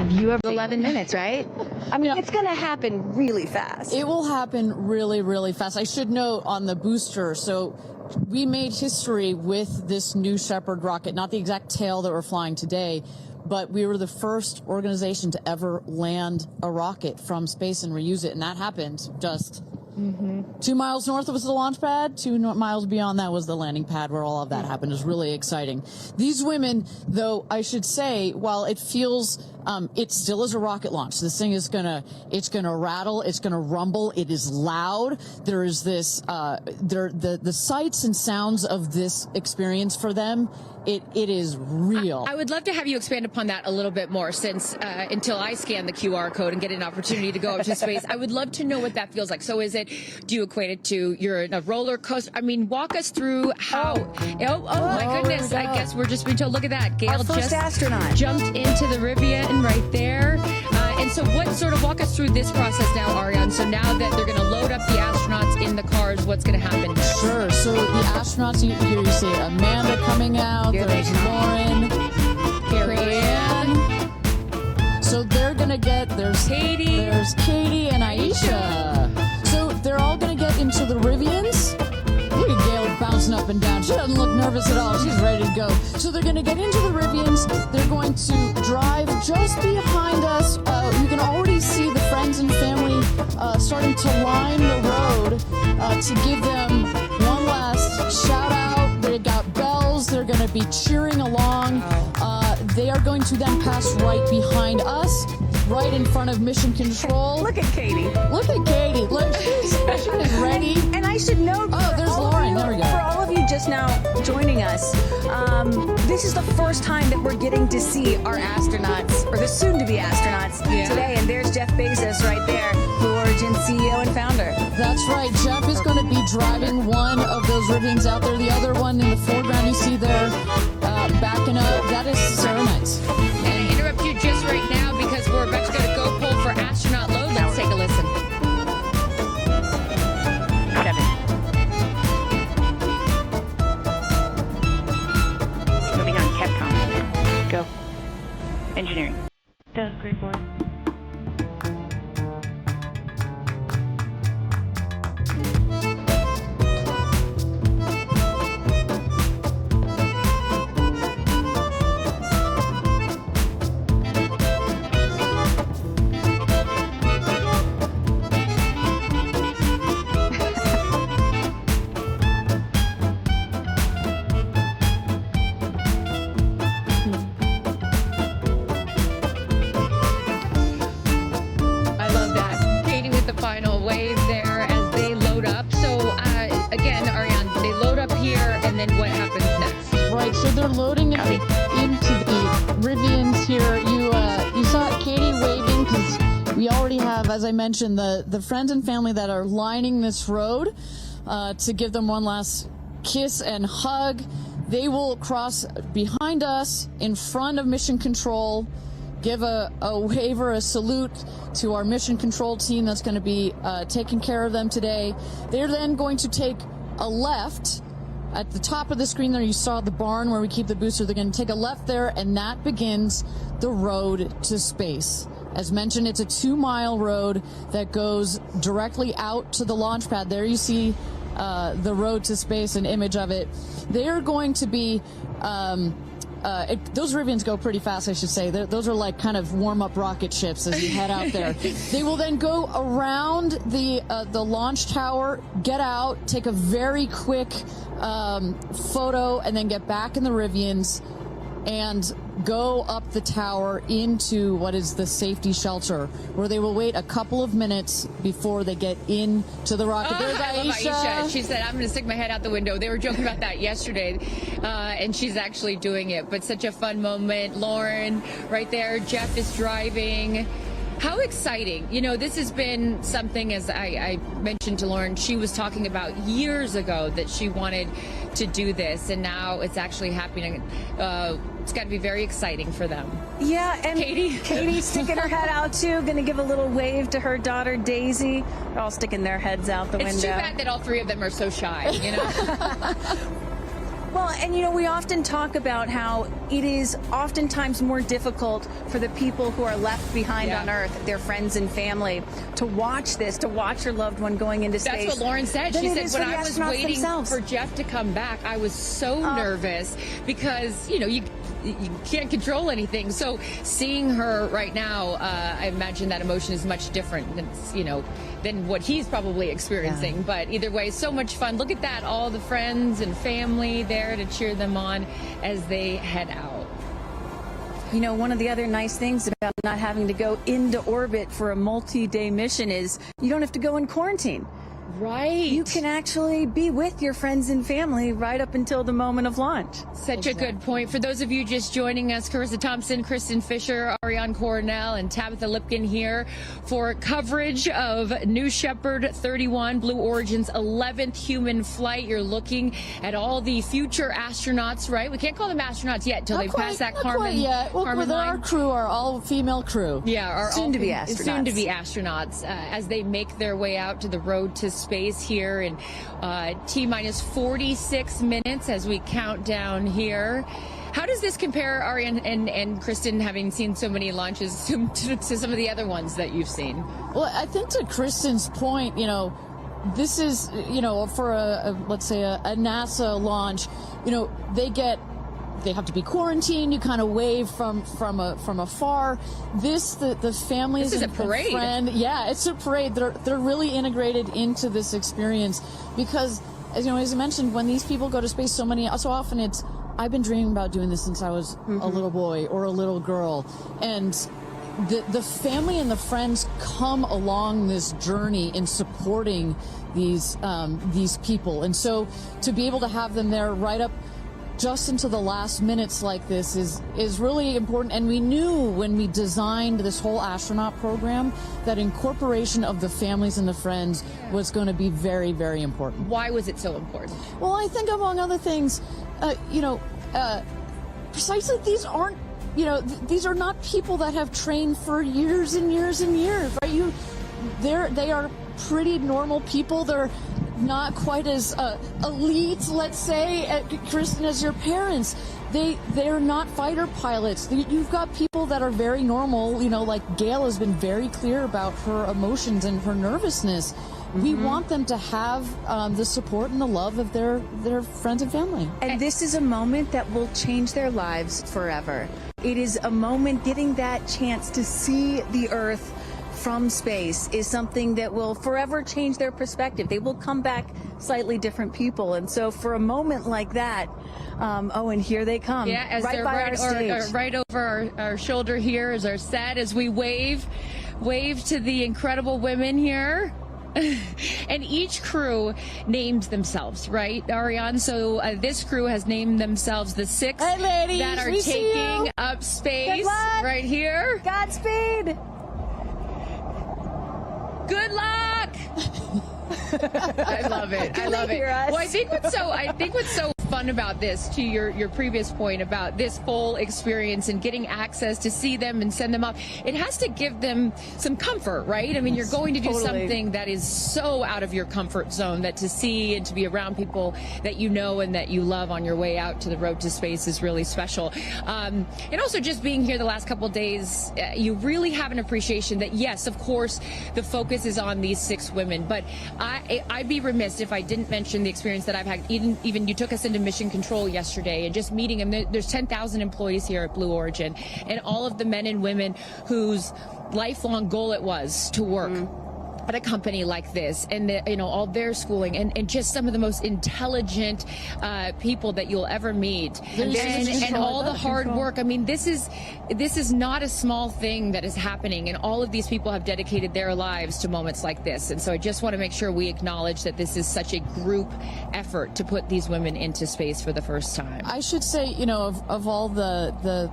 Have you ever 11 minutes, right? I mean, Yeah. it's going to happen really fast. It will happen really, really fast. I should note on the booster, so we made history with this New Shepard rocket, not the exact tail that we're flying today, but we were the first organization to ever land a rocket from space and reuse it, and that happened just 2 miles north was the launch pad, 2 miles beyond that was the landing pad where all of that happened. It was really exciting. These women, though, I should say, while it feels, it still is a rocket launch. This thing is it's gonna rattle, it's gonna rumble, it is loud. There is this, the sights and sounds of this experience for them, it is real. I would love to have you expand upon that a little bit more, since until I scan the QR code and get an opportunity to go up to space, I would love to know what that feels like. So do you equate it to you're in a roller coaster? I mean, walk us through how. Oh my goodness! I guess we're just being told. Look at that. Gayle Our first just astronaut jumped into the Rivian right there. And so, what sort of walk us through this process now, Ariane? So now that they're going to load up the astronauts in the cars, what's going to happen next? Sure. So the astronauts, you see Amanda coming out. There's Lauren, Carrie Ann. So they're gonna there's Katy and Aisha. So they're all gonna get into the Rivians. Look at Gayle bouncing up and down. She doesn't look nervous at all. She's ready to go. So they're gonna get into the Rivians. They're going to drive just behind us. You can already see the friends and family starting to line the road to give them one last shout out. They got bells. They're going to be cheering along. They are going to then pass right behind us, right in front of Mission Control. Look at Katy. Look at Katy. Look, she is ready. And I should note, there's Lauren. There we go. For all of you just now joining us, this is the first time that we're getting to see our astronauts, or the soon-to-be astronauts, today. And there's Jeff Bezos right there, Blue Origin CEO and founder. That's right. Jeff is going to be driving one of those Rivians out there. The other one in the foreground you see there backing up. That is Sarah Knights. And interrupt you just right now because we're about to go to Go Pull for astronaut load. Let's take a listen. 7. Moving on, Capcom. Go. Engineering. Does great boy. Final wave there as they load up. So again, Ariane, they load up here, and then what happens next? Right, so they're loading it into the Rivians here. You saw Katy waving because we already have, as I mentioned, the friends and family that are lining this road to give them one last kiss and hug. They will cross behind us in front of Mission Control, give a wave or a salute to our Mission Control team that's going to be taking care of them today. They're then going to take a left. At the top of the screen there, you saw the barn where we keep the booster. They're going to take a left there, and that begins the road to space. As mentioned, it's a 2-mile road that goes directly out to the launch pad. There you see the road to space, an image of it. They are going to be those Rivians go pretty fast, I should say. Those are like kind of warm-up rocket ships as you head out there. They will then go around the launch tower, get out, take a very quick photo, and then get back in the Rivians and go up the tower into what is the safety shelter, where they will wait a couple of minutes before they get into the rocket. There's Aisha. She said, I'm going to stick my head out the window. They were joking about that yesterday, and she's actually doing it. But such a fun moment. Lauren right there. Jeff is driving. How exciting. You know, this has been something, as I mentioned to Lauren, she was talking about years ago that she wanted to do this, and now it's actually happening. It's got to be very exciting for them. Yeah, and Katy's sticking her head out too, going to give a little wave to her daughter Daisy. They're all sticking their heads out the window. It's too bad that all three of them are so shy, you know? Well, and you know, we often talk about how it is oftentimes more difficult for the people who are left behind on Earth, their friends and family, to watch this, to watch their loved one going into space. That's what Lauren said. She said, when I was waiting for Jeff to come back, I was so nervous because, you know, you can't control anything. So seeing her right now, I imagine that emotion is much different than, you know, than what he's probably experiencing. Yeah. But either way, so much fun. Look at that. All the friends and family there to cheer them on as they head out. You know, one of the other nice things about not having to go into orbit for a multi-day mission is you don't have to go in quarantine. Right. You can actually be with your friends and family right up until the moment of launch. Such a good point. For those of you just joining us, Carissa Thompson, Kristen Fisher, Ariane Cornell, and Tabitha Lipkin here for coverage of New Shepard 31, Blue Origin's 11th human flight. You're looking at all the future astronauts, right? We can't call them astronauts yet until they've passed that Kármán yet. Well, Kármán line. Our crew are all female crew. Yeah, our soon-to-be astronauts. Soon-to-be astronauts as they make their way out to the road to space here in T-minus 46 minutes as we count down here. How does this compare, Ariane and Kristen, having seen so many launches to some of the other ones that you've seen? Well, I think to Kristen's point, you know, this is, you know, for let's say a NASA launch, you know, they have to be quarantined. You kind of wave from afar. The families. This is a parade. Yeah, it's a parade. They're really integrated into this experience because, as you know, as I mentioned, when these people go to space, so often it's, I've been dreaming about doing this since I was a little boy or a little girl, and the family and the friends come along this journey in supporting these people, and so to be able to have them there right up just into the last minutes like this is really important. And we knew when we designed this whole astronaut program that incorporation of the families and the friends was going to be very, very important. Why was it so important? Well, I think among other things, precisely these aren't, these are not people that have trained for years and years and years, right? They are pretty normal people. They're not quite as elite, let's say, Kristen, as your parents. They're not fighter pilots. You've got people that are very normal, like Gayle has been very clear about her emotions and her nervousness. We want them to have the support and the love of their friends and family. And this is a moment that will change their lives forever. It is a moment, getting that chance to see the Earth from space is something that will forever change their perspective. They will come back slightly different people. And so for a moment like that, and here they come. Yeah, as right they're by our stage. right over our shoulder here is our set as we wave to the incredible women here. And each crew names themselves, right, Ariane? So this crew has named themselves the six that are taking up space right here. Godspeed. Good luck. I love it. I love it. Well, I think what's so fun about this, to your previous point about this full experience and getting access to see them and send them up, it has to give them some comfort, right? I mean, you're going to do something that is so out of your comfort zone, that to see and to be around people that you know and that you love on your way out to the road to space is really special. And also just being here the last couple of days, you really have an appreciation that, yes, of course, the focus is on these 6 women, but I'd be remiss if I didn't mention the experience that I've had. Even you took us into mission control yesterday and just meeting them. There's 10,000 employees here at Blue Origin, and all of the men and women whose lifelong goal it was to work at a company like this, and all their schooling, and just some of the most intelligent people that you'll ever meet, and all the hard work. I mean, this is not a small thing that is happening, and all of these people have dedicated their lives to moments like this. And so I just want to make sure we acknowledge that this is such a group effort to put these women into space for the first time. I should say, of all the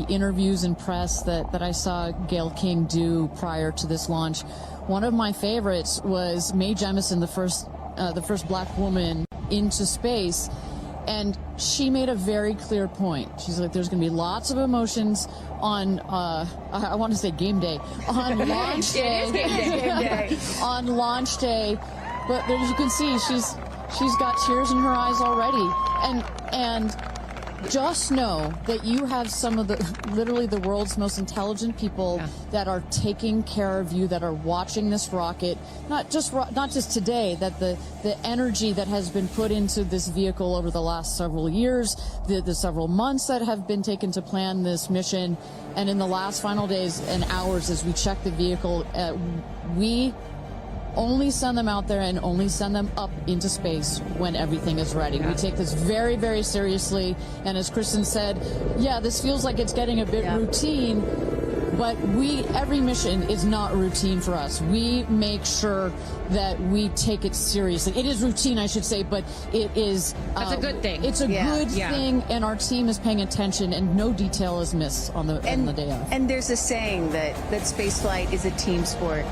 interviews and press that I saw Gayle King do prior to this launch, one of my favorites was Mae Jemison, the first black woman into space, and she made a very clear point. She's like, there's going to be lots of emotions on I want to say game day, on launch day. It is game day. On launch day, but as you can see, She's got tears in her eyes already. And just know that you have some of literally the world's most intelligent people that are taking care of you, that are watching this rocket, not just today, that the energy that has been put into this vehicle over the last several years, the several months that have been taken to plan this mission, and in the last final days and hours as we check the vehicle, we only send them out there and only send them up into space when everything is ready. We take this very, very seriously. And as Kristen said, yeah, this feels like it's getting a bit routine, but every mission is not routine for us. We make sure that we take it seriously. It is routine, I should say, but it is... That's a good thing. It's a good thing, and our team is paying attention, and no detail is missed on the day of. And there's a saying that spaceflight is a team sport.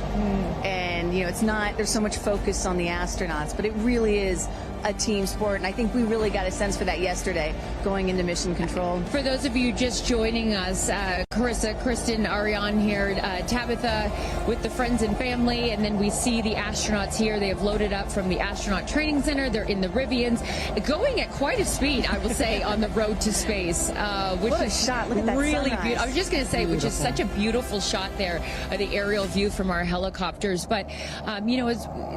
And, it's not, there's so much focus on the astronauts, but it really is a team sport. And I think we really got a sense for that yesterday going into mission control. For those of you just joining us, Carissa, Kristen, Ariane here, Tabitha with the friends and family, and then we see the astronauts here. They have loaded up from the Astronaut Training Center. They're in the Rivians, going at quite a speed, I will say, on the road to space, which what a is shot. Look at that really sunrise. beautiful. I was just going to say, which is such a beautiful shot there, the aerial view from our helicopters. But,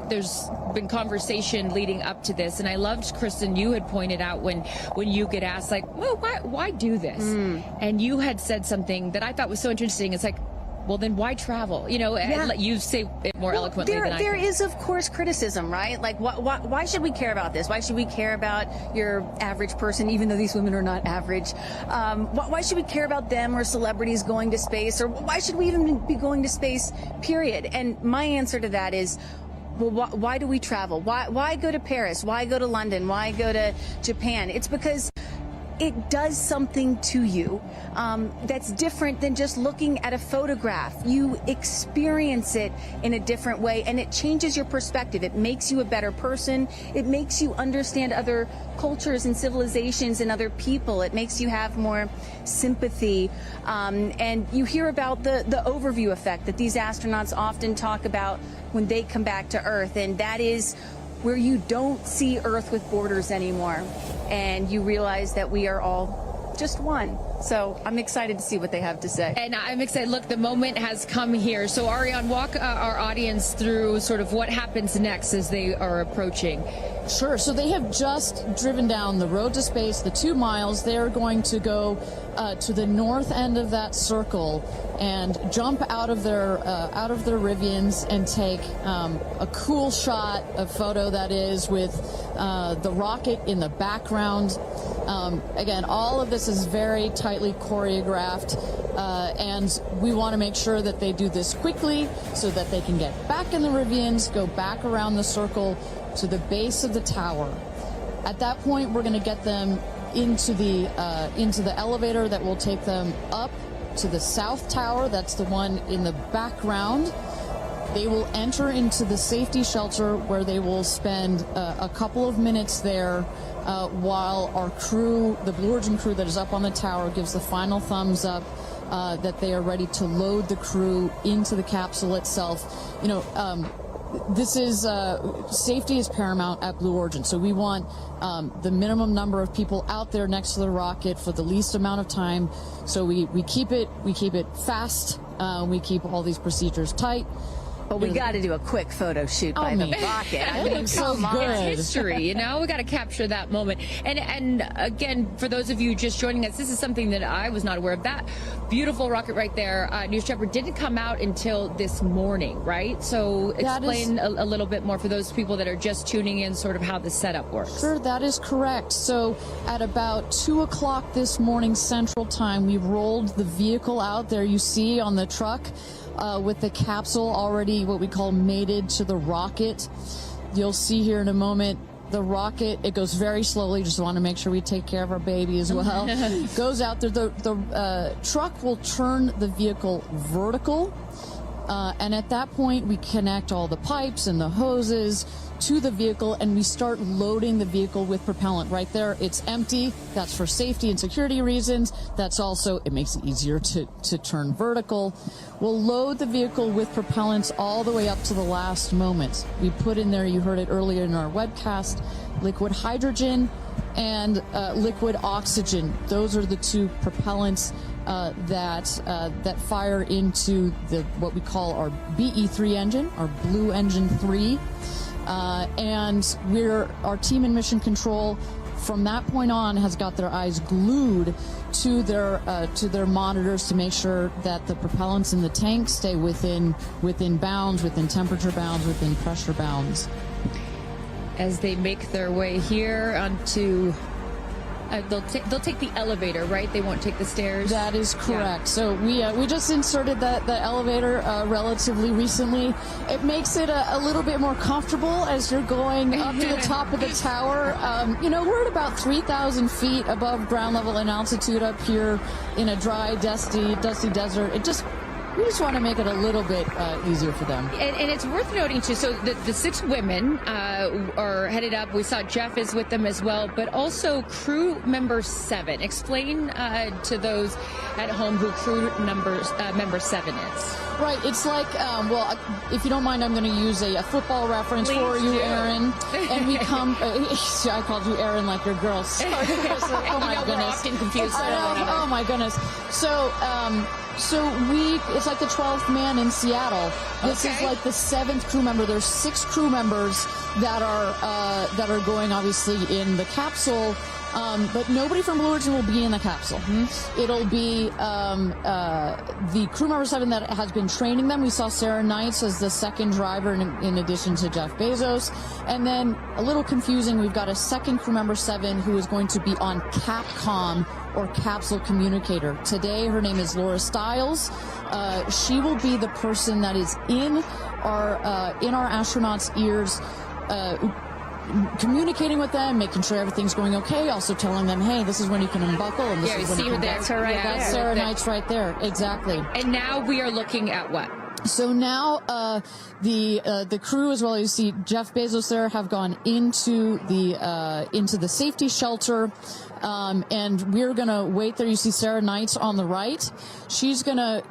there's been conversation leading up to this, and I loved, Kristen, you had pointed out when you get asked, like, well, why do this? And you had said something that I thought was so interesting. It's like, well, then why travel? You say it more eloquently than I There can. is, of course, criticism, right? Like, why should we care about this? Why should we care about your average person, even though these women are not average? Why should we care about them or celebrities going to space? Or why should we even be going to space, period? And my answer to that is, well, why do we travel? Why go to Paris? Why go to London? Why go to Japan? It's because it does something to you that's different than just looking at a photograph. You experience it in a different way, and it changes your perspective. It makes you a better person. It makes you understand other cultures and civilizations and other people. It makes you have more sympathy. And you hear about the overview effect that these astronauts often talk about when they come back to Earth, and that is where you don't see Earth with borders anymore, and you realize that we are all just one. So I'm excited to see what they have to say. And I'm excited. Look, the moment has come here. So Ariane, walk our audience through sort of what happens next as they are approaching. Sure. So they have just driven down the road to space, the 2 miles. They are going to go to the north end of that circle and jump out of their Rivians and take a cool shot, a photo that is, with the rocket in the background. Again, all of this is very tightly choreographed, and we want to make sure that they do this quickly so that they can get back in the Rivians, go back around the circle to the base of the tower. At that point, we're going to get them into the elevator that will take them up to the south tower. That's the one in the background. They will enter into the safety shelter where they will spend a couple of minutes there while our crew, the Blue Origin crew that is up on the tower, gives the final thumbs up that they are ready to load the crew into the capsule itself. This is safety is paramount at Blue Origin, so we want the minimum number of people out there next to the rocket for the least amount of time. So we keep it fast. We keep all these procedures tight. But we got to do a quick photo shoot by the rocket. I mean, come on. It's history, we got to capture that moment. And again, for those of you just joining us, this is something that I was not aware of. That beautiful rocket right there, News Shepherd, didn't come out until this morning, right? So explain a little bit more for those people that are just tuning in, sort of how the setup works. Sure, that is correct. So at about 2 o'clock this morning Central Time, we rolled the vehicle out there. You see on the truck with the capsule already what we call mated to the rocket. You'll see here in a moment the rocket, it goes very slowly, just want to make sure we take care of our baby as well. Goes out there, the truck will turn the vehicle vertical, And at that point, we connect all the pipes and the hoses to the vehicle, and we start loading the vehicle with propellant. Right there, it's empty. That's for safety and security reasons. That's also, it makes it easier to turn vertical. We'll load the vehicle with propellants all the way up to the last moment. We put in there, you heard it earlier in our webcast, liquid hydrogen and liquid oxygen. Those are the two propellants that fire into what we call our BE3 engine, our Blue Engine 3. And our team in mission control from that point on has got their eyes glued to their monitors to make sure that the propellants in the tank stay within bounds, within temperature bounds, within pressure bounds. As they make their way here onto, they'll take the elevator, right? They won't take the stairs. That is correct. Yeah. So we just inserted the elevator relatively recently. It makes it a little bit more comfortable as you're going up to the top of the tower. We're at about 3,000 feet above ground level in altitude up here in a dry, dusty desert. We just want to make it a little bit easier for them. And it's worth noting, too, so the 6 women are headed up. We saw Jeff is with them as well, but also crew member 7. Explain to those at home who crew member 7 is. Right. It's like, if you don't mind, I'm going to use a football reference for you, Aaron. And we come, I called you Aaron like your girl. Sorry. Oh, my goodness. We're often confused. Oh, my goodness. So it's like the 12th man in Seattle. This is like the 7th crew member. There's 6 crew members that are going obviously in the capsule. But nobody from Blue Origin will be in the capsule. It'll be the crew member 7 that has been training them. We saw Sarah Knights as the second driver in addition to Jeff Bezos. And then, a little confusing, we've got a second crew member 7 who is going to be on Capcom, or capsule communicator. Today, her name is Laura Stiles. She will be the person that is in our astronauts' ears, communicating with them, making sure everything's going okay, also telling them, hey, this is when you can unbuckle, and this is when you can... That's her right there. That's Sarah Knights right there, exactly. And now we are looking at what? So now the crew, as well as you see Jeff Bezos there, have gone into the safety shelter, and we're gonna wait there. You see Sarah Knights on the right. She's gonna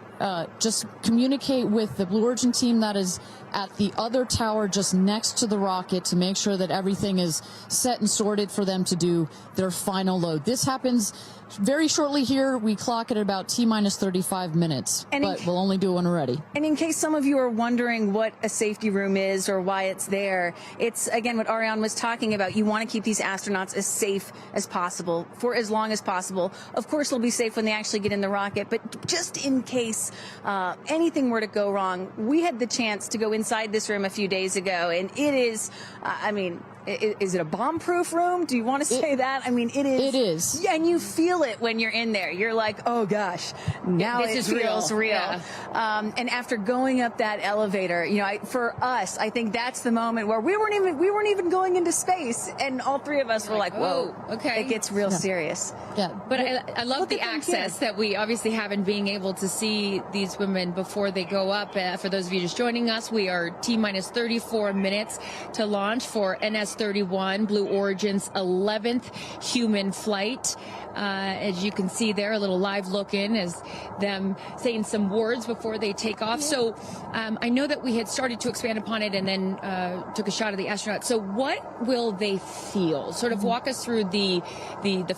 just communicate with the Blue Origin team that is at the other tower just next to the rocket to make sure that everything is set and sorted for them to do their final load. This happens very shortly here. We clock it at about T-minus 35 minutes, but we'll only do one already. And in case some of you are wondering what a safety room is or why it's there, it's, again, what Ariane was talking about. You want to keep these astronauts as safe as possible for as long as possible. Of course, they'll be safe when they actually get in the rocket, but just in case anything were to go wrong, we had the chance to go inside this room a few days ago, and it is, is it a bomb-proof room? Do you want to say that? I mean, it is. It is. Yeah, and you feel it when you're in there. You're like, oh gosh, now this feels real. Yeah. And after going up that elevator, for us, I think that's the moment where we weren't even going into space, and all 3 of us were like, whoa, okay, it gets real serious. Yeah, but I love the access that we obviously have in being able to see these women before they go up. For those of you just joining us, we are T-minus 34 minutes to launch for NS-31, Blue Origin's 11th human flight. As you can see there, a little live look in as them saying some words before they take off. So I know that we had started to expand upon it and then took a shot of the astronauts. So what will they feel? Sort of walk us through the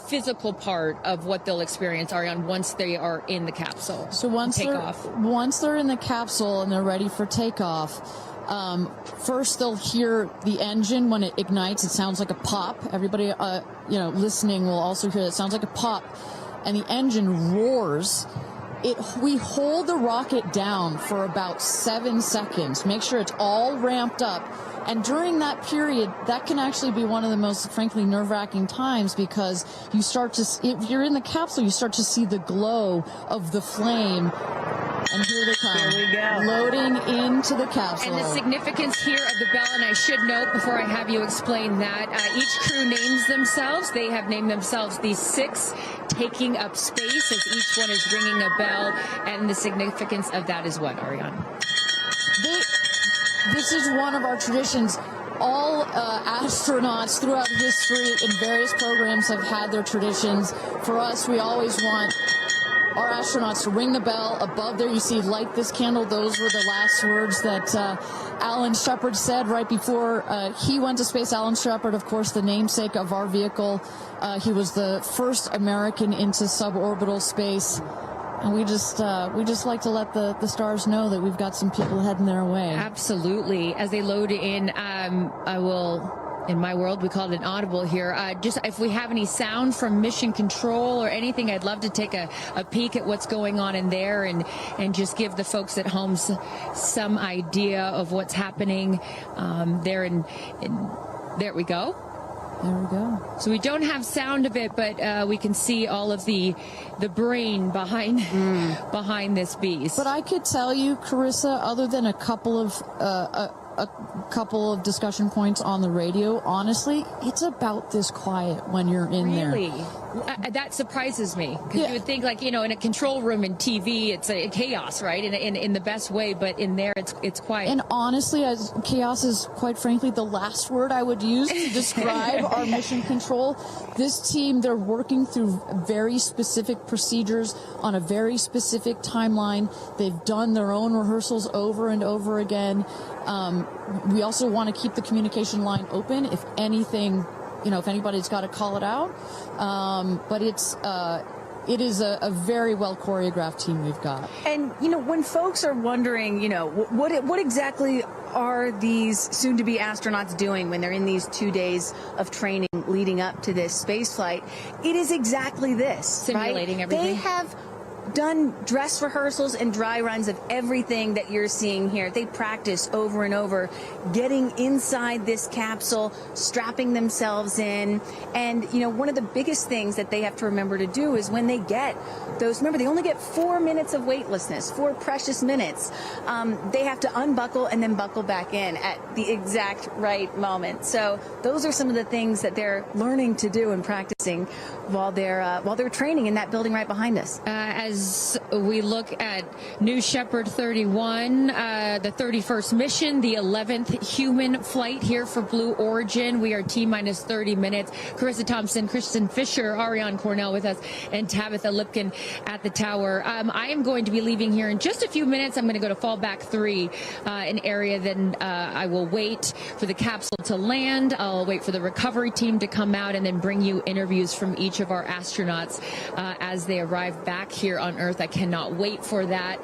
physical part of what they'll experience, Ariane, once they are in the capsule. So once they're in the capsule and they're ready for takeoff, first they'll hear the engine when it ignites. It sounds like a pop. Everybody, listening will also hear that. It sounds like a pop, and the engine roars. We hold the rocket down for about 7 seconds. Make sure it's all ramped up. And during that period, that can actually be one of the most, frankly, nerve-wracking times, because you start to, if you're in the capsule, you start to see the glow of the flame. And here they come. Here we go. Loading into the capsule. And the significance here of the bell, and I should note before I have you explain that, each crew names themselves. They have named themselves the 6 taking up space, as each one is ringing a bell. And the significance of that is what, Ariane? This is one of our traditions. All astronauts throughout history in various programs have had their traditions. For us, we always want our astronauts to ring the bell. Above there, you see, light this candle. Those were the last words that Alan Shepard said right before he went to space. Alan Shepard, of course, the namesake of our vehicle. He was the first American into suborbital space. And we just like to let the stars know that we've got some people heading their way. Absolutely. As they load in, I will, in my world, we call it an audible here. Just if we have any sound from mission control or anything, I'd love to take a peek at what's going on in there and just give the folks at home some idea of what's happening there. There we go. There we go. So we don't have sound of it, but we can see all of the brain behind this beast. But I could tell you, Carissa, other than a couple of discussion points on the radio, honestly, it's about this quiet when you're in there. Really? That surprises me, because you would think, like, in a control room in TV, it's a chaos, right? In the best way, but in there, it's quiet. And honestly, chaos is, quite frankly, the last word I would use to describe our mission control. This team, they're working through very specific procedures on a very specific timeline. They've done their own rehearsals over and over again. We also want to keep the communication line open if anything, if anybody's got to call it out. But it is a very well choreographed team we've got. And, when folks are wondering, what exactly are these soon-to-be astronauts doing when they're in these 2 days of training leading up to this space flight, it is exactly this. Simulating right? everything. They have done dress rehearsals and dry runs of everything that you're seeing here. They practice over and over, getting inside this capsule, strapping themselves in. And, one of the biggest things that they have to remember to do is when they get those, remember, they only get 4 minutes of weightlessness, 4 precious minutes. They have to unbuckle and then buckle back in at the exact right moment. So those are some of the things that they're learning to do and practicing while they're training in that building right behind us. As we look at New Shepard 31, the 31st mission, the 11th human flight here for Blue Origin. We are T-minus 30 minutes. Carissa Thompson, Kristen Fisher, Ariane Cornell with us, and Tabitha Lipkin at the tower. I am going to be leaving here in just a few minutes. I'm going to go to fallback 3, an area. Then I will wait for the capsule to land. I'll wait for the recovery team to come out and then bring you interviews from each of our astronauts as they arrive back here on Earth. I cannot wait for that.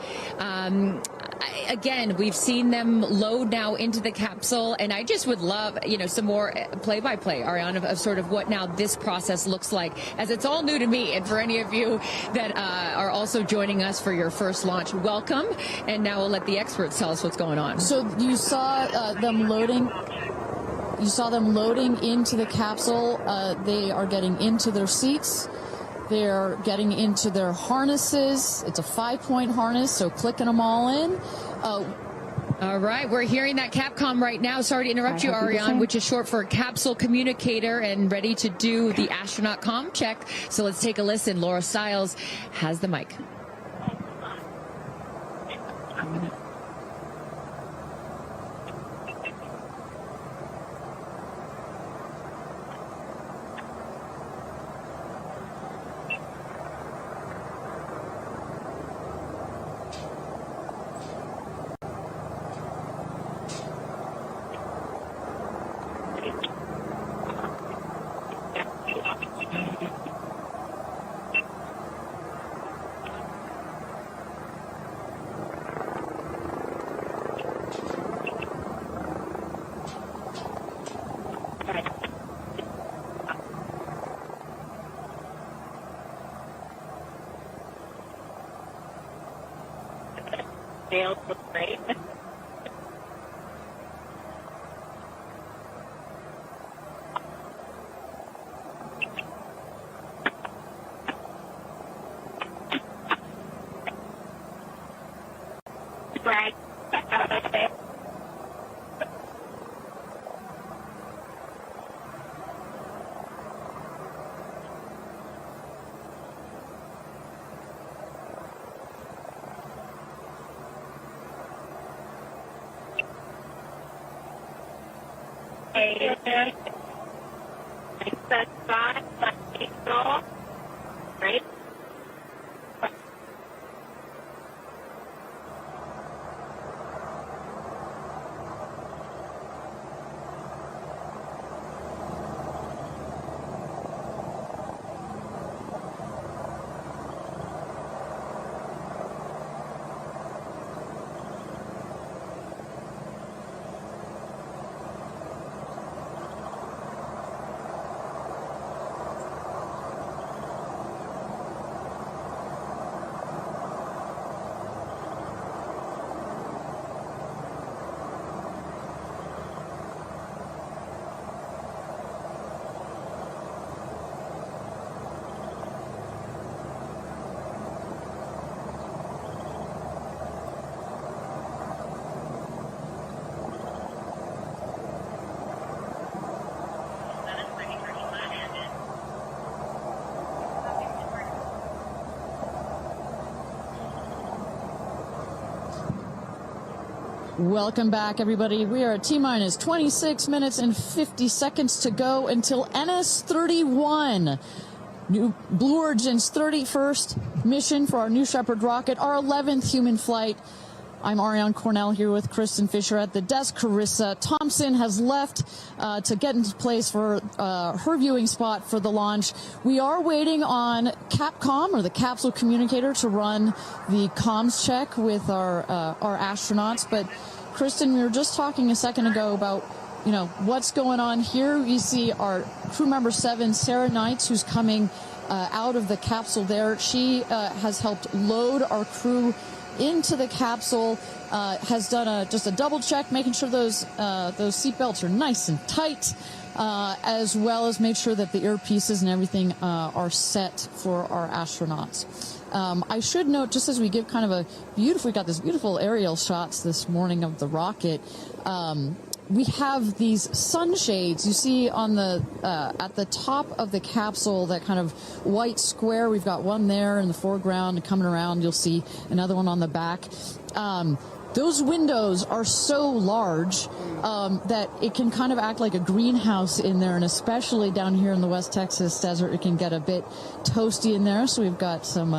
Again, we've seen them load now into the capsule, and I just would love, some more play-by-play, Ariane, of sort of what now this process looks like, as it's all new to me. And for any of you that are also joining us for your first launch, welcome. And now we'll let the experts tell us what's going on. So you saw them loading. You saw them loading into the capsule. They are getting into their seats. They're getting into their harnesses. It's a 5-point harness, so clicking them all in. All right, we're hearing that Capcom right now. Sorry to interrupt you, Ariane, which is short for capsule communicator, and ready to do the astronaut comm check. So let's take a listen. Laura Stiles has the mic. Gayle looks great. Right. a set spot, right? Welcome back, everybody. We are at T-minus 26 minutes and 50 seconds to go until NS-31, New Blue Origin's 31st mission for our New Shepard rocket, our 11th human flight. I'm Ariane Cornell here with Kristen Fisher at the desk. Carissa Thompson has left to get into place for her viewing spot for the launch. We are waiting on Capcom, or the capsule communicator, to run the comms check with our astronauts. But Kristen, we were just talking a second ago about, you know, what's going on here. You see our crew member 7, Sarah Knights, who's coming out of the capsule there. She has helped load our crew into the capsule, has done just a double check, making sure those seatbelts are nice and tight, as well as make sure that the earpieces and everything are set for our astronauts. I should note, just as we give kind of we got this beautiful aerial shots this morning of the rocket. We have these sunshades you see on the at the top of the capsule, that kind of white square. We've got one there in the foreground, and coming around you'll see another one on the back. Those windows are so large that it can kind of act like a greenhouse in there, and especially down here in the West Texas desert, it can get a bit toasty in there. So we've got some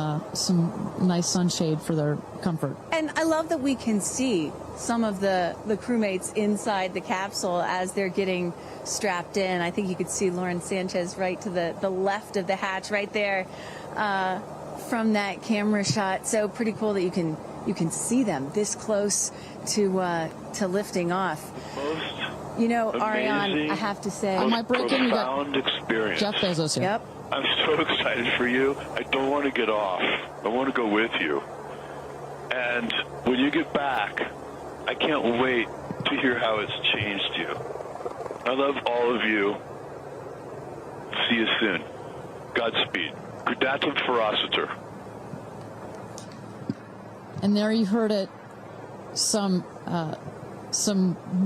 nice sunshade for their comfort. And I love that we can see some of the crewmates inside the capsule as they're getting strapped in. I think you could see Lauren Sanchez right to the left of the hatch right there from that camera shot. So pretty cool that you can see them this close to lifting off. You know, Ariane, I have to say, I might break in. Profound experience. Jeff Bezos here. Yep. I'm so excited for you. I don't want to get off. I want to go with you. And when you get back, I can't wait to hear how it's changed you. I love all of you. See you soon. Godspeed. Gradatum ferocitor. And there you heard it. Some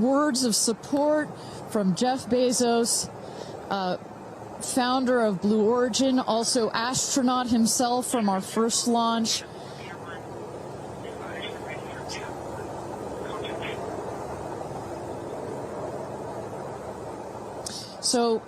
words of support from Jeff Bezos, founder of Blue Origin, also astronaut himself from our first launch. So,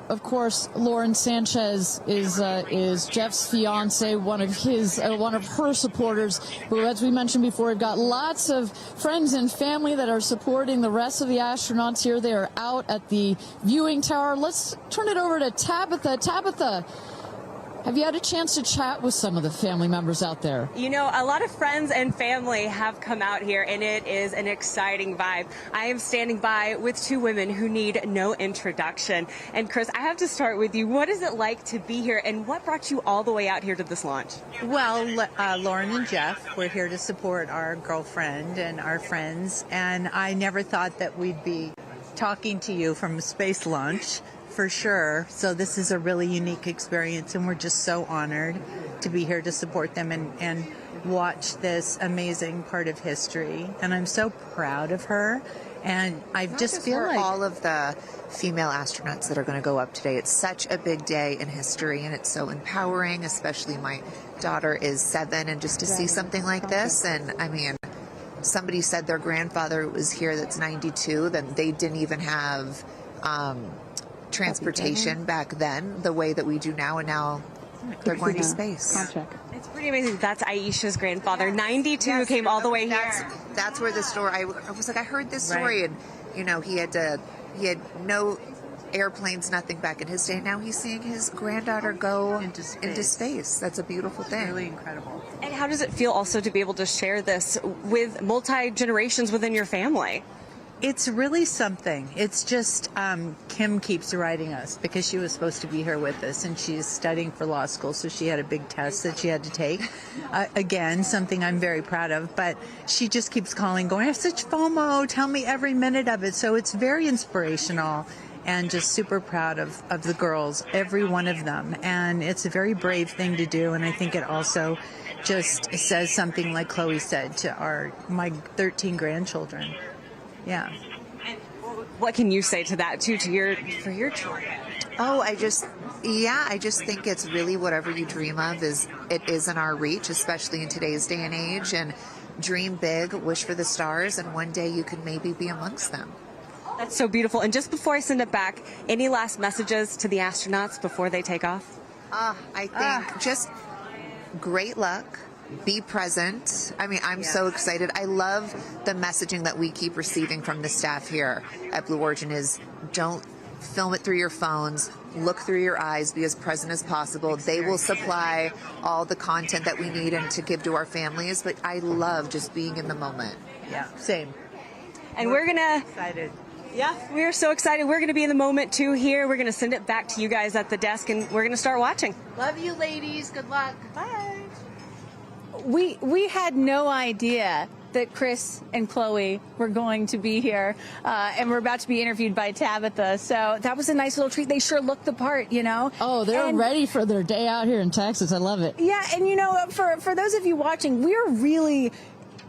of course, Lauren Sanchez is Jeff's fiance, one of her supporters. But as we mentioned before, we've got lots of friends and family that are supporting the rest of the astronauts here. They are out at the viewing tower. Let's turn it over to Tabitha. Tabitha, have you had a chance to chat with some of the family members out there? You know, a lot of friends and family have come out here, and it is an exciting vibe. I am standing by with two women who need no introduction. And Chris, I have to start with you. What is it like to be here, and what brought you all the way out here to this launch? Well, Lauren and Jeff, we're here to support our girlfriend and our friends, and I never thought that we'd be talking to you from a space launch. For sure. So this is a really unique experience, and we're just so honored to be here to support them and watch this amazing part of history. And I'm so proud of her. And I just feel like all of the female astronauts that are going to go up today. It's such a big day in history, and it's so empowering, especially my daughter is 7, and just to see something like this. And I mean, somebody said their grandfather was here that's 92, then they didn't even have transportation back then the way that we do now, and now they're going to space. It's pretty amazing. That's Aisha's grandfather. 92 came all the way here. That's where the story. I was like, I heard this story, and you know, he had no airplanes, nothing back in his day. Now he's seeing his granddaughter go into space. That's a beautiful thing. It's really incredible. And how does it feel also to be able to share this with multi-generations within your family? It's really something. It's just Kim keeps writing us because she was supposed to be here with us, and she's studying for law school, so she had a big test that she had to take. Again, something I'm very proud of, but she just keeps calling, going, I have such FOMO, tell me every minute of it. So it's very inspirational, and just super proud of the girls, every one of them. And it's a very brave thing to do, and I think it also just says something, like Chloe said, to my 13 grandchildren. Yeah. And what can you say to that too, for your children? Oh, I just think it's really whatever you dream of is in our reach, especially in today's day and age. And dream big, wish for the stars, and one day you could maybe be amongst them. That's so beautiful. And just before I send it back, any last messages to the astronauts before they take off? I think just great luck. Be present. I mean, I'm so excited. I love the messaging that we keep receiving from the staff here at Blue Origin is don't film it through your phones. Look through your eyes. Be as present as possible. They will supply all the content that we need and to give to our families. But I love just being in the moment. Yeah, same. And we're going to... Excited. Yeah, we're so excited. We're going to be in the moment too here. We're going to send it back to you guys at the desk, and we're going to start watching. Love you, ladies. Good luck. Bye. We had no idea that Chris and Chloe were going to be here, and we're about to be interviewed by Tabitha. So that was a nice little treat. They sure looked the part, you know. Oh, they're ready for their day out here in Texas. I love it. Yeah, and you know, for those of you watching, we're really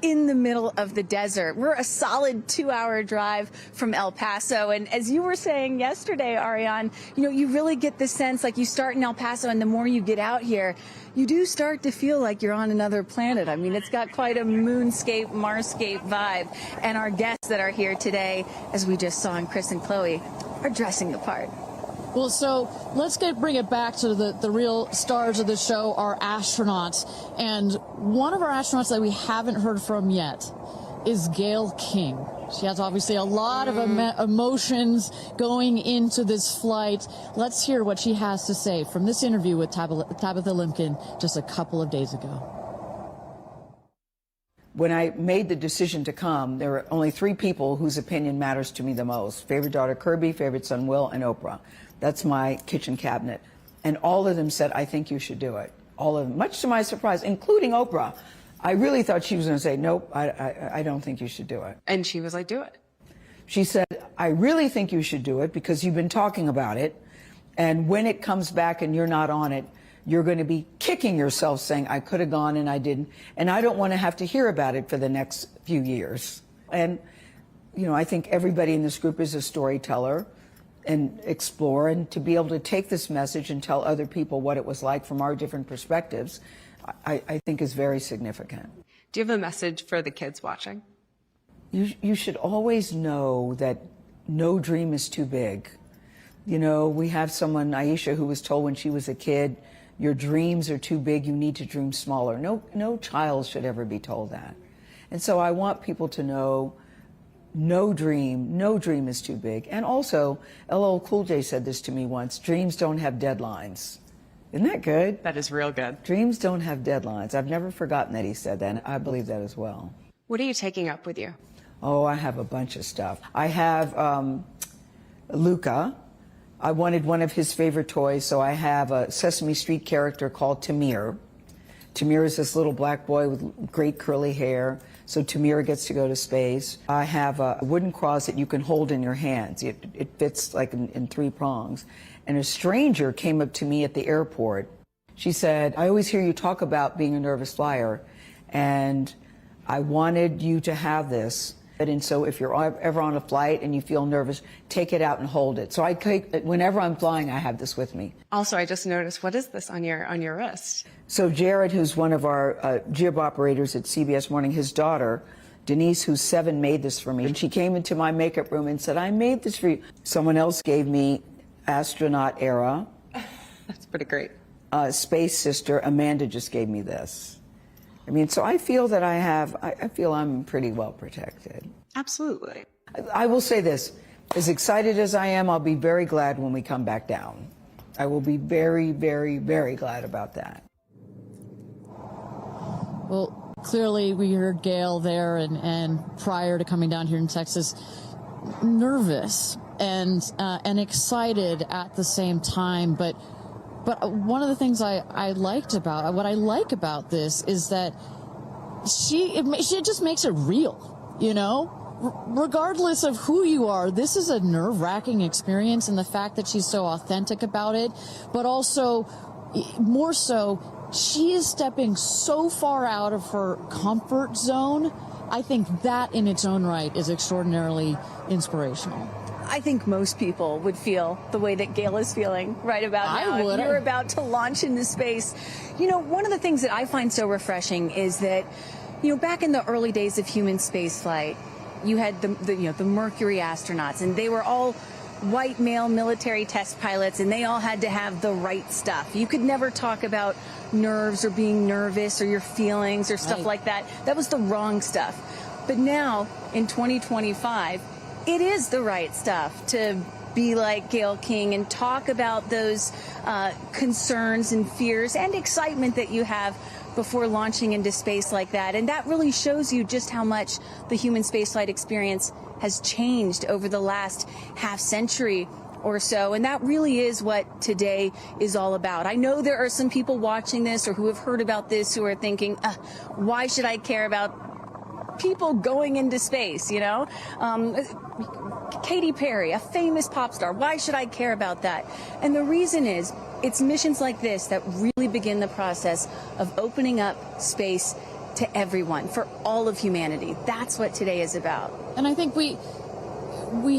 in the middle of the desert. We're a solid 2-hour drive from El Paso. And as you were saying yesterday, Ariane, you know, you really get the sense like you start in El Paso, and the more you get out here, you do start to feel like you're on another planet. I mean, it's got quite a moonscape, Marscape vibe. And our guests that are here today, as we just saw in Chris and Chloe, are dressing the part. Well, so let's bring it back to the real stars of the show, our astronauts. And one of our astronauts that we haven't heard from yet is Gayle King. She has obviously a lot of emotions going into this flight. Let's hear what she has to say from this interview with Tabitha Limpkin just a couple of days ago. When I made the decision to come, there were only 3 people whose opinion matters to me the most. Favorite daughter Kirby, favorite son Will, and Oprah. That's my kitchen cabinet. And all of them said, I think you should do it. All of them, much to my surprise, including Oprah. I really thought she was going to say, nope, I don't think you should do it. And she was like, do it. She said, I really think you should do it because you've been talking about it. And when it comes back and you're not on it, you're going to be kicking yourself saying, I could have gone and I didn't. And I don't want to have to hear about it for the next few years. And, you know, I think everybody in this group is a storyteller and explore, and to be able to take this message and tell other people what it was like from our different perspectives, I think is very significant. Do you have a message for the kids watching? You should always know that no dream is too big. You know, we have someone, Aisha, who was told when she was a kid, your dreams are too big, you need to dream smaller. No child should ever be told that. And so I want people to know no dream is too big. And also, LL Cool J said this to me once, dreams don't have deadlines. Isn't that good? That is real good. Dreams don't have deadlines. I've never forgotten that he said that, and I believe that as well. What are you taking up with you? Oh, I have a bunch of stuff. I have Luca. I wanted one of his favorite toys, so I have a Sesame Street character called Tamir. Tamir is this little black boy with great curly hair, so Tamir gets to go to space. I have a wooden cross that you can hold in your hands. It fits like in 3 prongs. And a stranger came up to me at the airport. She said, I always hear you talk about being a nervous flyer, and I wanted you to have this. And so if you're ever on a flight and you feel nervous, take it out and hold it. So whenever I'm flying, I have this with me. Also, I just noticed, what is this on your wrist? So Jared, who's one of our jib operators at CBS Morning, his daughter Denise, who's 7, made this for me. And she came into my makeup room and said, I made this for you. Someone else gave me astronaut era. That's pretty great. Space sister, Amanda just gave me this. I mean, so I feel that I feel I'm pretty well protected. Absolutely. I will say this, as excited as I am, I'll be very glad when we come back down. I will be very, very, very glad about that. Well, clearly we heard Gayle there and prior to coming down here in Texas, nervous and excited at the same time. But one of the things I like about this is that she just makes it real, you know? Regardless of who you are, this is a nerve-wracking experience, and the fact that she's so authentic about it, but also, more so, she is stepping so far out of her comfort zone. I think that in its own right is extraordinarily inspirational. I think most people would feel the way that Gayle is feeling right about now. I would. If you're about to launch into space. You know, one of the things that I find so refreshing is that, you know, back in the early days of human spaceflight, you had the Mercury astronauts, and they were all white male military test pilots, and they all had to have the right stuff. You could never talk about nerves or being nervous or your feelings or stuff like that. That was the wrong stuff. But now, in 2025, it is the right stuff to be like Gayle King and talk about those concerns and fears and excitement that you have before launching into space like that. And that really shows you just how much the human spaceflight experience has changed over the last half century or so. And that really is what today is all about. I know there are some people watching this or who have heard about this who are thinking, why should I care about people going into space, you know? Katy Perry, a famous pop star. Why should I care about that? And the reason is, it's missions like this that really begin the process of opening up space to everyone, for all of humanity. That's what today is about. And I think we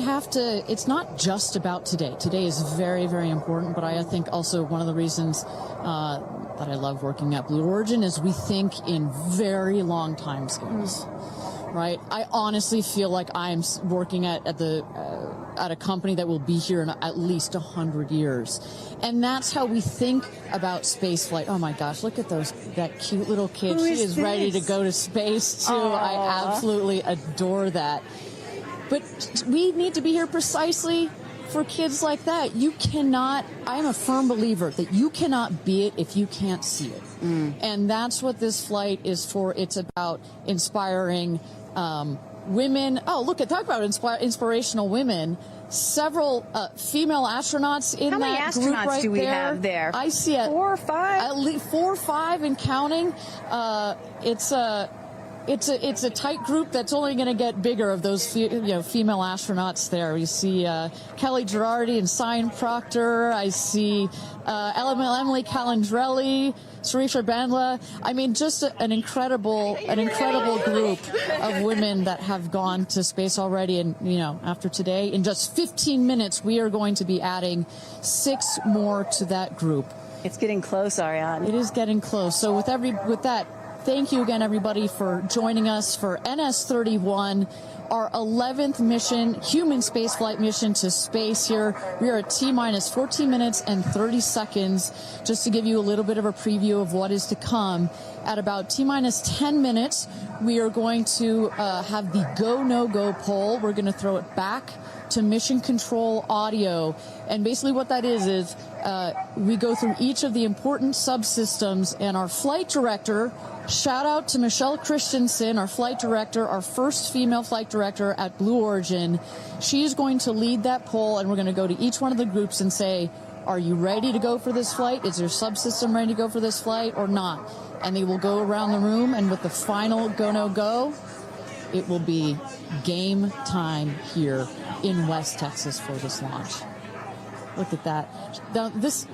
have to, it's not just about today. Today is very, very important, but I think also one of the reasons that I love working at Blue Origin is we think in very long time scales. Right? I honestly feel like I'm working at a company that will be here in at least 100 years. And that's how we think about space flight. Oh my gosh, look at that cute little kid. She is ready to go to space too. Aww. I absolutely adore that. But we need to be here precisely for kids like that. You cannot, I'm a firm believer that you cannot be it if you can't see it. And that's what this flight is for. It's about inspiring women. Oh, look, talk about inspirational women. Several female astronauts in How that many group astronauts right do we there. have there? I see 4 or 5. At least 4 or 5 and counting. It's a tight group that's only going to get bigger of those female astronauts there. You see Kelly Girardi and Cyan Proctor. I see Emily Calandrelli, Sarisha Bandla. I mean, just an incredible group of women that have gone to space already. And, you know, after today, in just 15 minutes, we are going to be adding 6 more to that group. It's getting close, Ariane. It is getting close. So with that, thank you again, everybody, for joining us for NS-31, our 11th mission, human spaceflight mission to space here. We are at T-minus 14 minutes and 30 seconds. Just to give you a little bit of a preview of what is to come, at about T-minus 10 minutes, we are going to have the go, no-go poll. We're going to throw it back to mission control audio. And basically what that is we go through each of the important subsystems, and our flight director, shout out to Michelle Christensen, our flight director, our first female flight director at Blue Origin. She's going to lead that poll, and we're going to go to each one of the groups and say, are you ready to go for this flight? Is your subsystem ready to go for this flight or not? And they will go around the room, and with the final go, no, go, it will be game time here in West Texas for this launch. Look at that. Now, this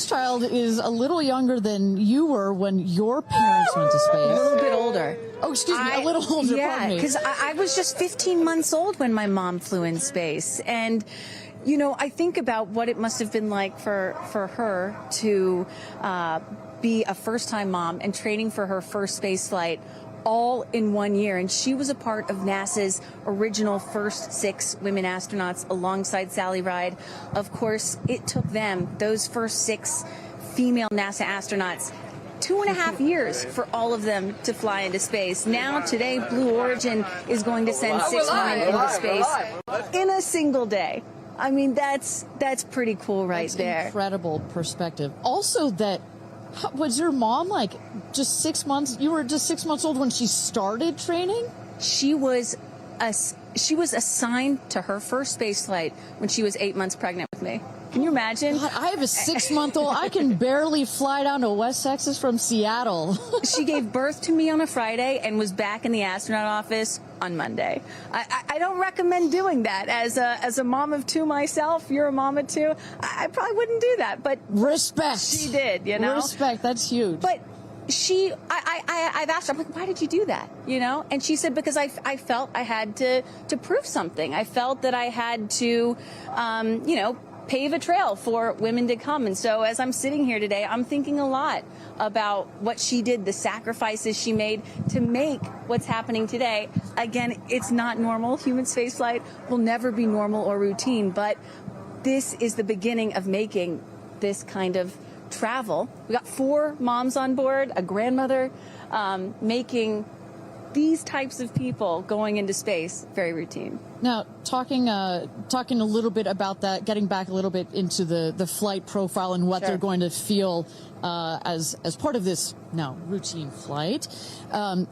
child is a little younger than you were when your parents went to space. A little bit older. Oh, excuse me, a little older, pardon me. Because I was just 15 months old when my mom flew in space. And, you know, I think about what it must have been like for her to be a first-time mom and training for her first space flight all in 1 year. And she was a part of NASA's original first 6 women astronauts alongside Sally Ride. Of course, it took them, those first 6 female NASA astronauts, 2.5 years for all of them to fly into space. Now, today, Blue Origin is going to send 6 women into space in a single day. I mean, that's pretty cool right there. Incredible perspective. Also, that was your mom like just 6 months? You were just 6 months old when she started training? She was assigned to her first space flight when she was 8 months pregnant with me. Can you imagine? God, I have a 6-month-old. I can barely fly down to West Texas from Seattle. She gave birth to me on a Friday and was back in the astronaut office on Monday. I don't recommend doing that. As a mom of 2 myself, you're a mom of 2, I probably wouldn't do that. But respect. She did, you know? Respect, that's huge. But I've asked her, I'm like, why did you do that? You know? And she said, because I felt I had to prove something. I felt that I had to, pave a trail for women to come. And so as I'm sitting here today, I'm thinking a lot about what she did, the sacrifices she made to make what's happening today. Again, it's not normal. Human spaceflight will never be normal or routine, but this is the beginning of making this kind of travel. We got 4 moms on board, a grandmother, making these types of people going into space very routine. Now, talking a little bit about that, getting back a little bit into the flight profile and what they're going to feel as part of this now routine flight.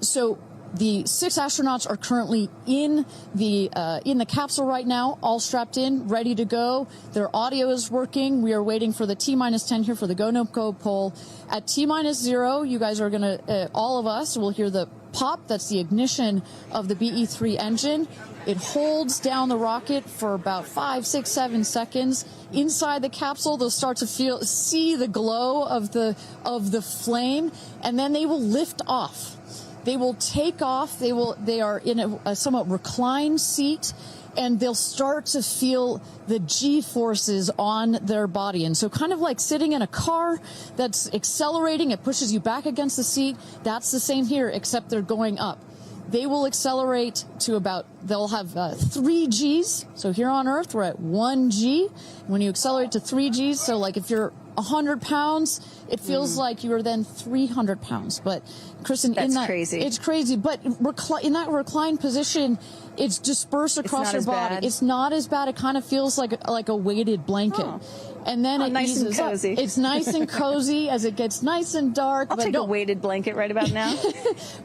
So the 6 astronauts are currently in the capsule right now, all strapped in, ready to go. Their audio is working. We are waiting for the T-10 here for the go no go poll. At T-0, you guys are gonna all of us will hear the pop. That's the ignition of the BE-3 engine. It holds down the rocket for about 5, 6, 7 seconds. Inside the capsule, they'll start to see the glow of the flame, and then they will lift off. They will take off. They are in a somewhat reclined seat, and they'll start to feel the G-forces on their body. And so kind of like sitting in a car that's accelerating, it pushes you back against the seat. That's the same here, except they're going up. They will accelerate to they'll have 3 Gs. So here on Earth, we're at 1 G. When you accelerate to 3 Gs, so like if you're 100 pounds, it feels like you are then 300 pounds. But Kristen, crazy. It's crazy. But in that reclined position, it's dispersed across your body. Bad. It's not as bad. It kind of feels like a weighted blanket. Oh. And then it nice eases and cozy. up. It's nice and cozy as it gets nice and dark. I'll take a weighted blanket right about now.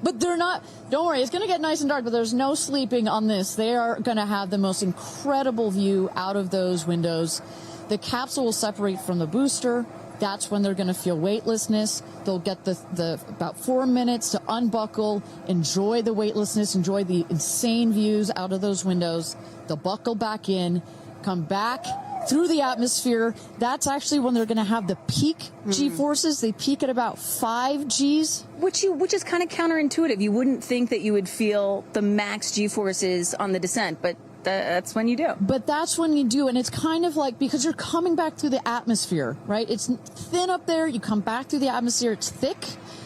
But they're not, don't worry, it's going to get nice and dark, but there's no sleeping on this. They are going to have the most incredible view out of those windows. The capsule will separate from the booster. That's when they're going to feel weightlessness. They'll get the about 4 minutes to unbuckle, enjoy the weightlessness, enjoy the insane views out of those windows. They'll buckle back in, come back through the atmosphere. That's actually when they're going to have the peak G-forces. They peak at about 5 Gs. Which is kind of counterintuitive. You wouldn't think that you would feel the max G-forces on the descent, but that's when you do. But that's when you do, and it's kind of like, because you're coming back through the atmosphere, right? It's thin up there, you come back through the atmosphere, it's thick.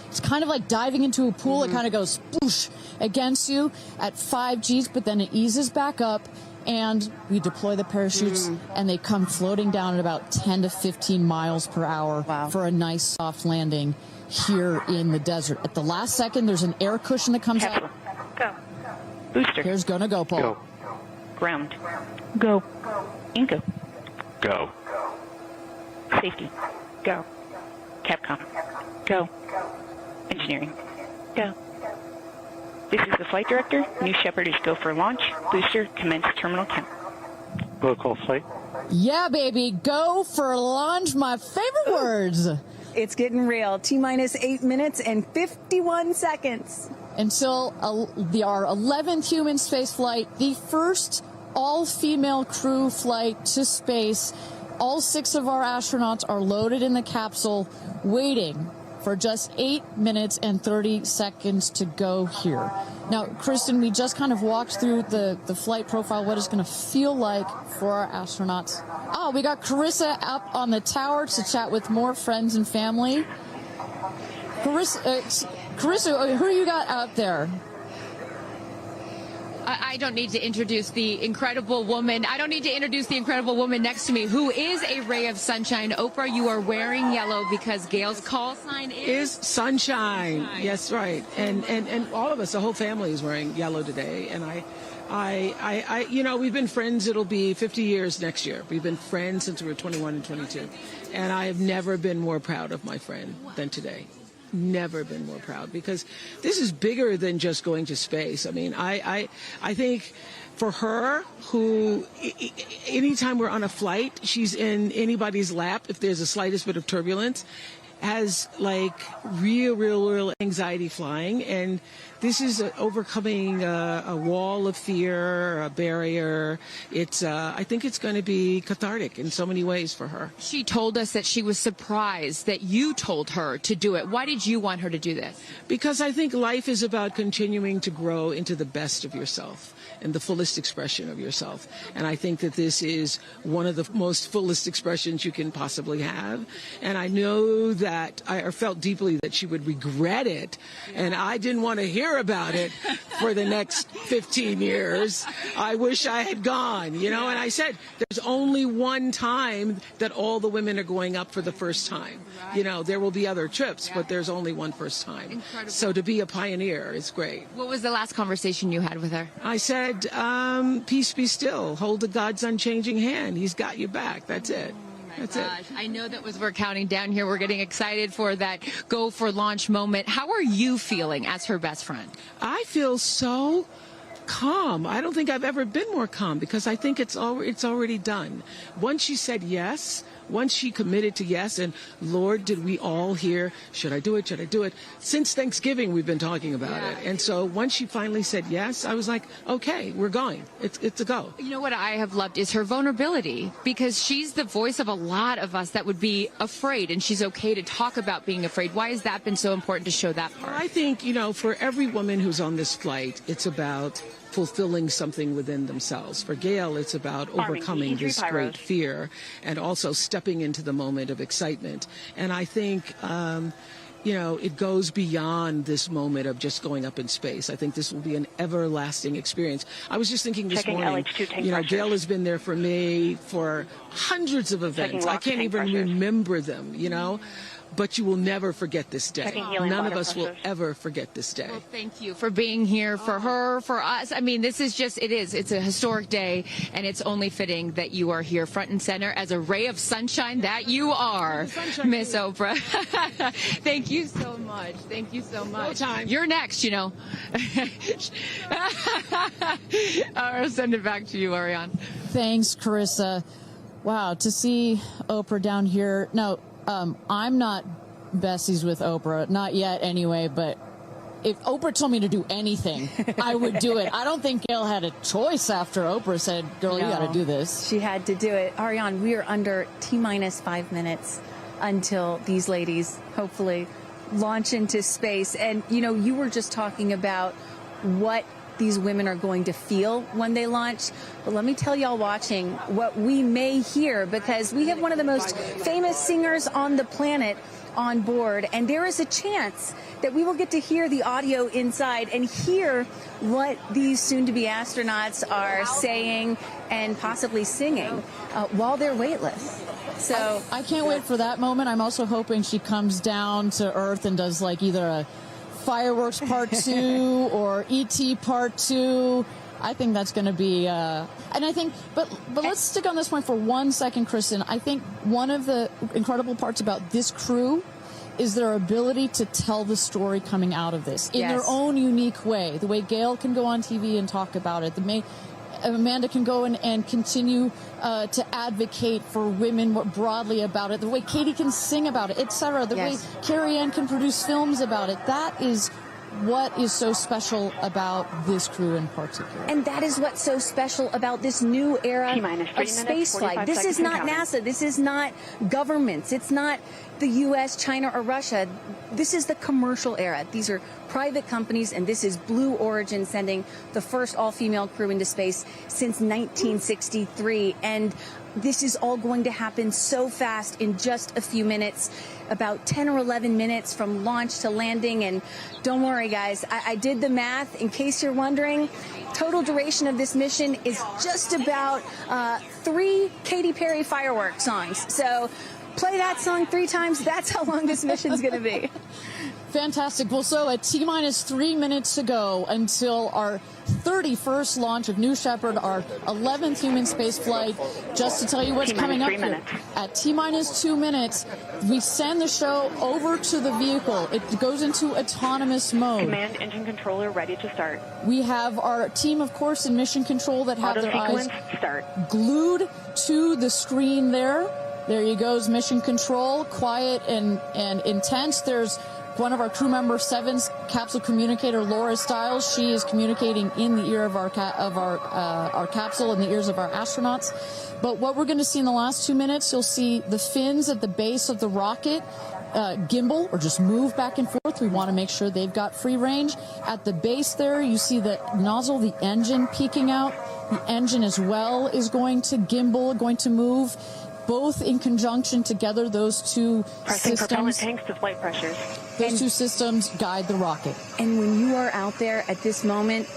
It's kind of like diving into a pool. It kind of goes whoosh against you at 5 Gs, but then it eases back up, and we deploy the parachutes, and they come floating down at about 10 to 15 miles per hour for a nice soft landing here in the desert. At the last second, there's an air cushion that comes out. Go. Booster. Here's gonna go, Paul. Go. Ground. Go. Inco. Go. Safety. Go. Capcom. Go. Engineering. Go. This is the flight director. New Shepard is go for launch. Booster, commence terminal count. Protocol flight. Yeah, baby. Go for launch. My favorite words. It's getting real. T-minus 8 minutes and 51 seconds. Until our 11th human space flight, the first all-female crew flight to space. All 6 of our astronauts are loaded in the capsule, waiting for just 8 minutes and 30 seconds to go here. Now, Kristen, we just kind of walked through the flight profile, what it's going to feel like for our astronauts. Oh, we got Carissa up Carissa, who you got out there? I don't need to introduce the incredible woman. I don't need to introduce the incredible woman next to me, who is a ray of sunshine. Oprah, you are wearing yellow because Gayle's call sign is sunshine. Yes, right. And all of us, the whole family is wearing yellow today. And I, you know, we've been friends. It'll be 50 years next year. We've been friends since we were 21 and 22. And I have never been more proud of my friend than today. Never been more proud, because this is bigger than just going to space. I mean, I think for her, who anytime we're on a flight, she's in anybody's lap if there's the slightest bit of turbulence, has like real anxiety flying. And this is overcoming a wall of fear, a barrier. It's I think it's going to be cathartic in so many ways for her. She told us that she was surprised that you told her to do it. Why did you want her to do this? Because I think life is about continuing to grow into the best of yourself and the fullest expression of yourself. And I think that this is one of the most fullest expressions you can possibly have. And I know that I felt deeply that she would regret it. And I didn't want to hear about it for the next 15 years. I wish I had gone, you know. And I said, there's only one time that all the women are going up for the first time. You know, there will be other trips, but there's only one first time. Incredible. So to be a pioneer is great. What was the last conversation you had with her? I said, peace be still. Hold the God's unchanging hand. He's got your back. That's it. That's it. I know that as we're counting down here, we're getting excited for that go for launch moment. How are you feeling as her best friend? I feel so calm. I don't think I've ever been more calm, because I think it's already done. Once she said yes, once she committed to yes, and Lord, did we all hear, should I do it? Should I do it? Since Thanksgiving, we've been talking about it. And so once she finally said yes, I was like, okay, we're going. It's a go. You know what I have loved is her vulnerability, because she's the voice of a lot of us that would be afraid, and she's okay to talk about being afraid. Why has that been so important to show that part? I think, you know, for every woman who's on this flight, it's about fulfilling something within themselves. For Gayle, it's about overcoming this great fear and also stepping into the moment of excitement. And I think, you know, it goes beyond this moment of just going up in space. I think this will be an everlasting experience. I was just thinking this morning, you know, Gayle has been there for me for hundreds of events. I can't even remember them, you know. But you will never forget this day. None of us will ever forget this day. Well, thank you for being here, for her, for us. I mean, this is just, it's a historic day, and it's only fitting that you are here front and center as a ray of sunshine that you are, Miss Oprah. Thank you so much. Thank you so much. No time. You're next, you know. I'll send it back to you, Ariane. Thanks, Carissa. Wow, to see Oprah down here. No, I'm not besties with Oprah, not yet anyway, but if Oprah told me to do anything, I would do it. I don't think Gayle had a choice after Oprah said, girl, you got to do this. She had to do it. Ariane, we are under T-minus 5 minutes until these ladies hopefully launch into space. And, you know, you were just talking about what these women are going to feel when they launch. But let me tell y'all watching what we may hear, because we have one of the most famous singers on the planet on board, and there is a chance that we will get to hear the audio inside and hear what these soon-to-be astronauts are saying and possibly singing while they're weightless. So I can't wait for that moment. I'm also hoping she comes down to Earth and does like either a Fireworks Part 2 or E.T. Part 2. I think that's going to be, and I think, but let's stick on this point for 1 second, Kristen. I think one of the incredible parts about this crew is their ability to tell the story coming out of this in their own unique way. The way Gayle can go on TV and talk about it. Amanda can go and continue to advocate for women more broadly about it. The way Katy can sing about it, etc. The way Carrie Ann can produce films about it. That is what is so special about this crew in particular. And that is what's so special about this new era of spaceflight. This is not NASA. This is not governments. It's not the U.S., China, or Russia. This is the commercial era. These are private companies, and this is Blue Origin sending the first all-female crew into space since 1963. And this is all going to happen so fast in just a few minutes, about 10 or 11 minutes from launch to landing. And don't worry, guys, I did the math. In case you're wondering, total duration of this mission is just about 3 Katy Perry fireworks songs. So play that song 3 times. That's how long this mission's going to be. Fantastic. Well, so at T-minus 3 minutes to go until our 31st launch of New Shepard, our 11th human space flight. Just to tell you what's coming up here. At T-minus 2 minutes, we send the show over to the vehicle. It goes into autonomous mode. Command engine controller ready to start. We have our team, of course, in mission control that have their eyes glued to the screen there. There you goes, mission control, quiet and intense. There's one of our crew member 7's capsule communicator, Laura Stiles. She is communicating in the ear of our capsule, in the ears of our astronauts. But what we're going to see in the last 2 minutes, you'll see the fins at the base of the rocket gimbal or just move back and forth. We want to make sure they've got free range. At the base there, you see the nozzle, the engine peeking out. The engine as well is going to gimbal, going to move. Both in conjunction together, those two Pressing systems. propellant tanks to flight pressures. Those two systems guide the rocket. And when you are out there at this moment,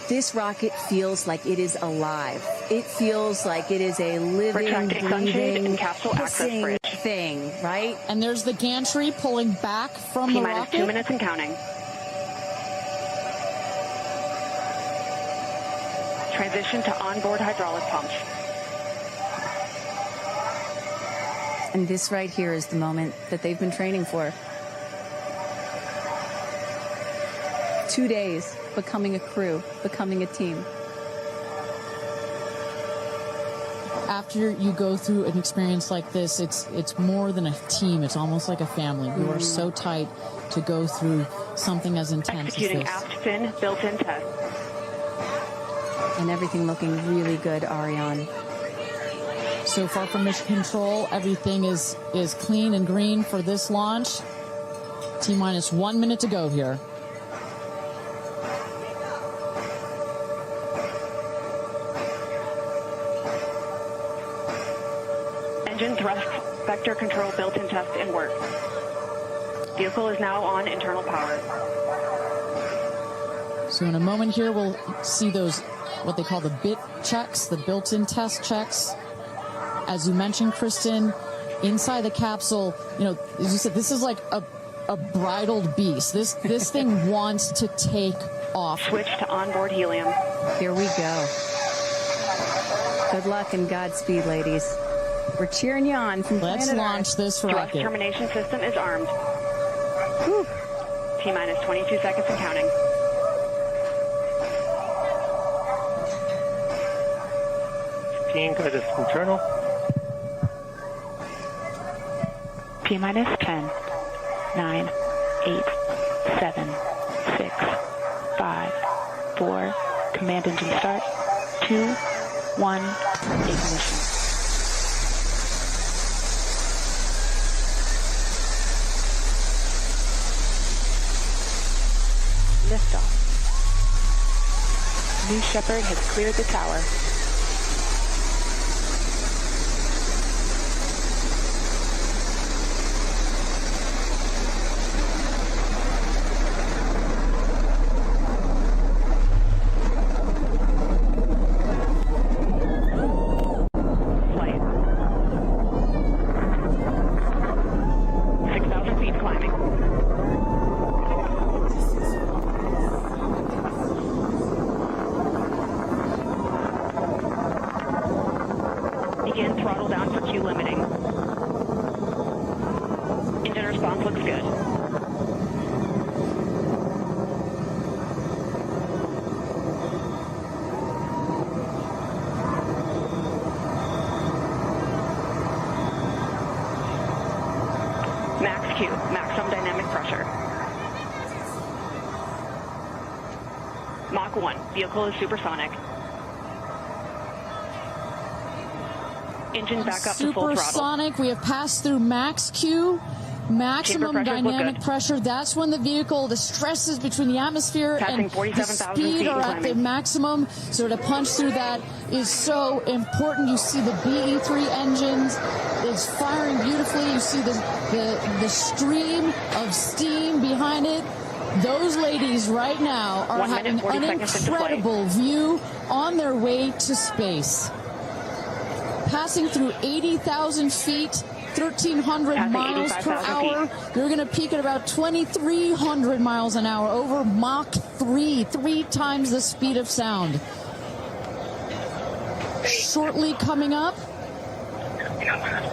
this rocket feels like it is alive. It feels like it is a living, breathing, pulsing thing, right? And there's the gantry pulling back from the rocket. T-minus 2 minutes and counting. Transition to onboard hydraulic pumps. And this right here is the moment that they've been training for. 2 days, becoming a crew, becoming a team. After you go through an experience like this, it's more than a team. It's almost like a family. You are so tight to go through something as intense Executing as this. aft fin built-in test. And everything looking really good, Ariane. So far from mission control, everything is clean and green for this launch. T-minus 1 minute to go here. Engine thrust vector control built-in test in work. Vehicle is now on internal power. So in a moment here, we'll see those, what they call the bit checks, the built-in test checks. As you mentioned, Kristen, inside the capsule, you know, as you said, this is like a bridled beast. This thing wants to take off. Switch to onboard helium. Here we go. Good luck and Godspeed, ladies. We're cheering you on from Let's planet launch Earth. this Thrust rocket. termination system is armed. T-minus 22 seconds and counting. Guidance internal. T-minus 10, 9, 8, 7, 6, 5, 4, command engine start, 2, 1, ignition. Liftoff. New Shepard has cleared the tower. Begin throttle down for Q limiting. Engine response looks good. Max Q, maximum dynamic pressure. Mach 1, vehicle is supersonic. Engine back up to full throttle. Supersonic, we have passed through max Q. maximum dynamic pressure. That's when the stresses between the atmosphere and the speed are at the maximum. So to punch through that is so important. You see the BE3 engines. It's firing beautifully. You see the stream of steam behind it. Those ladies right now are having an incredible view on their way to space. Passing through 80,000 feet, 1,300 miles per hour. They're going to peak at about 2,300 miles an hour over Mach 3, 3 times the speed of sound. Shortly coming up,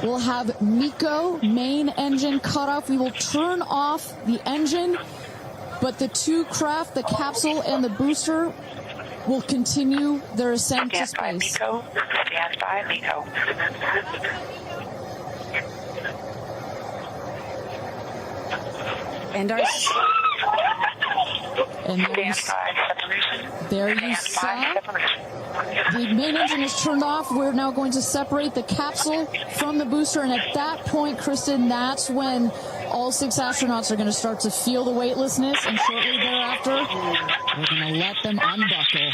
we'll have MECO, main engine cutoff. We will turn off the engine, but the two craft, the capsule and the booster, will continue their ascent to space. Stand by, MECO. And there you saw the main engine is turned off. We're now going to separate the capsule from the booster, and at that point, Kristen, that's when all 6 astronauts are going to start to feel the weightlessness, and shortly thereafter, we're going to let them unbuckle.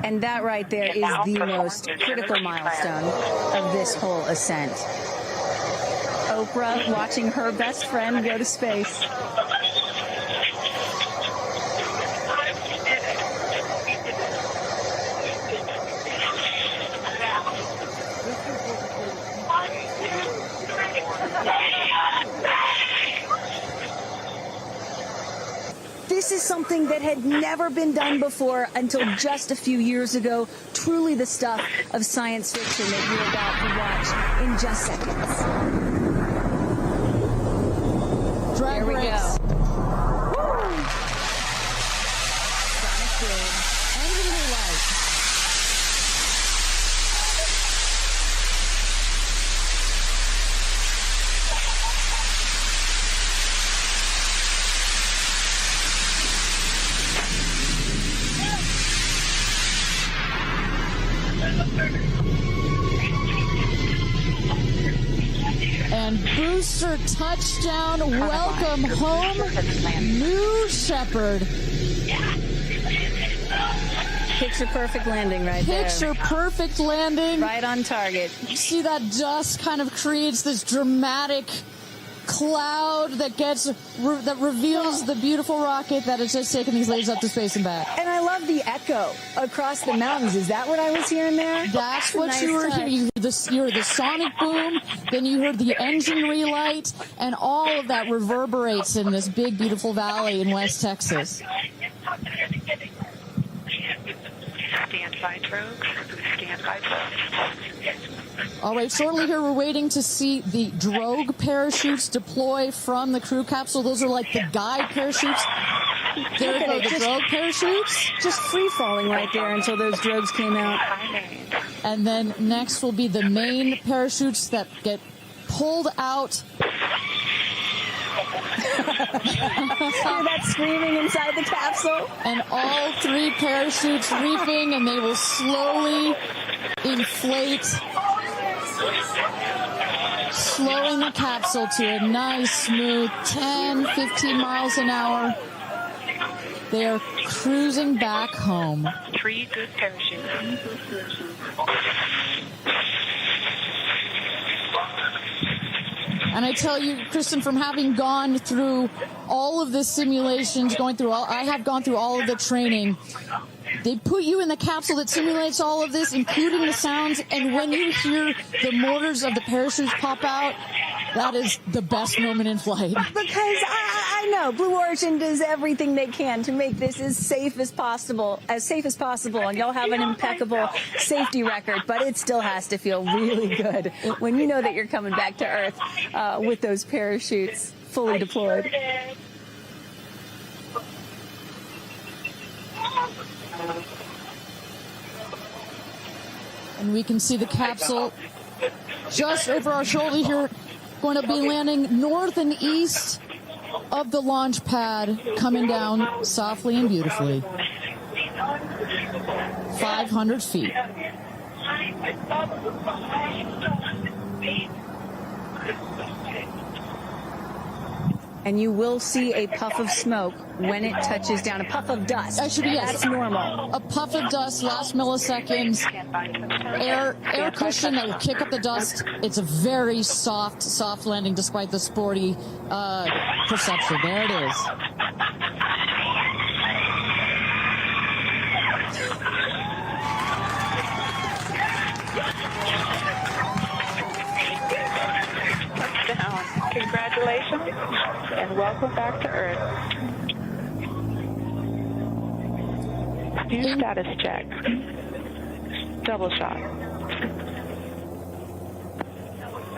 And that right there is the most critical milestone of this whole ascent. Oprah watching her best friend go to space. This is something that had never been done before until just a few years ago. Truly the stuff of science fiction that you're about to watch in just seconds. Drag there we race. go. Woo! Sonic boom. Engine relight. And booster touchdown, welcome home, New Shepard. Picture perfect landing right there. Picture perfect landing. Right on target. You see that dust kind of creates this dramatic cloud that reveals the beautiful rocket that has just taken these ladies up to space and back. And I love the echo across the mountains. Is that what I was hearing there? That's what you were hearing. You heard the sonic boom, then you heard the engine relight, and all of that reverberates in this big, beautiful valley in West Texas. Stand by, drogues. Stand by, drogues. All right, shortly here we're waiting to see the drogue parachutes deploy from the crew capsule. Those are like the guide parachutes. There go the drogue parachutes. Just free falling right there until those drogues came out. And then next will be the main parachutes that get pulled out. Hear that screaming inside the capsule? And all 3 parachutes reefing, and they will slowly inflate, slowing the capsule to a nice, smooth 10, 15 miles an hour. They are cruising back home. 3 good parachutes. And I tell you, Kristen, from having gone through all of the simulations, I have gone through all of the training. They put you in the capsule that simulates all of this, including the sounds, and when you hear the motors of the parachutes pop out, that is the best moment in flight. Because I know Blue Origin does everything they can to make this as safe as possible, and y'all have an impeccable safety record, but it still has to feel really good when you know that you're coming back to Earth with those parachutes fully deployed. And we can see the capsule just over our shoulder here, going to be landing north and east of the launch pad, coming down softly and beautifully. 500 feet. And you will see a puff of smoke when it touches down, a puff of dust. Actually, yes. That's normal. A puff of dust, last milliseconds, air cushion that will kick up the dust. It's a very soft landing despite the sporty perception. There it is. Touchdown. Congratulations and welcome back to Earth. Do status check. Double shot.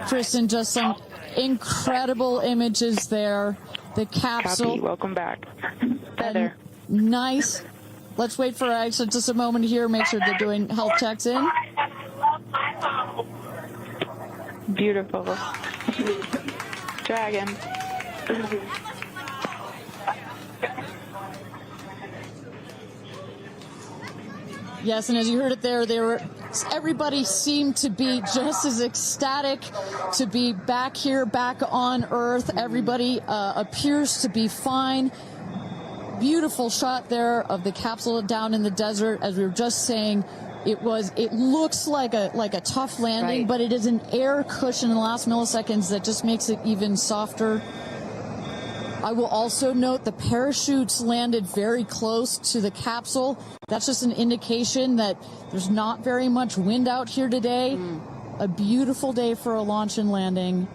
Kristen, just some incredible images there. The capsule. Copy. Welcome back. Heather. Nice. Let's wait for just a moment here. Make sure they're doing health checks in. Beautiful. Dragon. Yes, and as you heard it there, everybody seemed to be just as ecstatic to be back here, back on Earth. Everybody appears to be fine. Beautiful shot there of the capsule down in the desert. As we were just saying, it looks like a tough landing, but it is an air cushion in the last milliseconds that just makes it even softer. I will also note the parachutes landed very close to the capsule. That's just an indication that there's not very much wind out here today. A beautiful day for a launch and landing.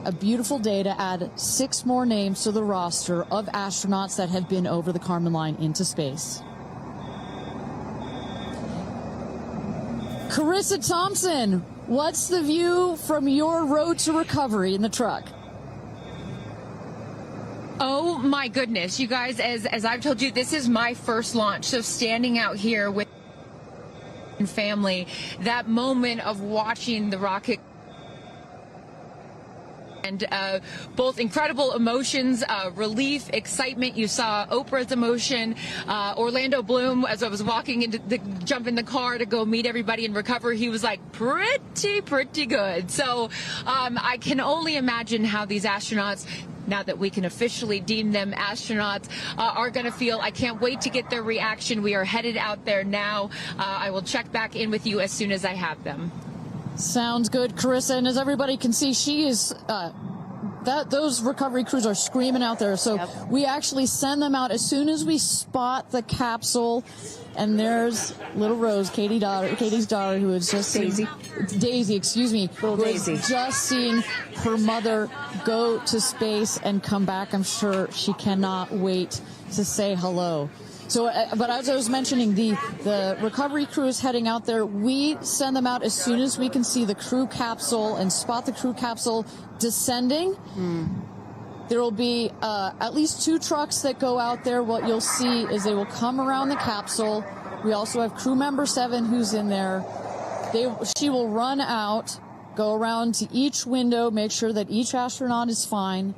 A beautiful day to add 6 more names to the roster of astronauts that have been over the Kármán line into space. Carissa Thompson, what's the view from your road to recovery in the truck? Oh my goodness, you guys, as I've told you, this is my first launch. So standing out here with family, that moment of watching the rocket, and both incredible emotions, relief, excitement. You saw Oprah's emotion, Orlando Bloom, as I was walking jump in the car to go meet everybody and recover, he was like pretty good. So I can only imagine how these astronauts, now that we can officially deem them astronauts, are going to feel. I can't wait to get their reaction. We are headed out there now. I will check back in with you as soon as I have them. Sounds good, Carissa. And as everybody can see, she is those recovery crews are screaming out there. So we actually send them out as soon as we spot the capsule. And there's little Rose, Katie's daughter, who is just Daisy, excuse me, who is just seeing her mother go to space and come back. I'm sure she cannot wait to say hello. So, but as I was mentioning, the recovery crew is heading out there. We send them out as soon as we can see the crew capsule and spot the crew capsule descending. There will be at least 2 trucks that go out there. What you'll see is they will come around the capsule. We also have crew member 7 who's in there. She will run out, go around to each window, make sure that each astronaut is fine,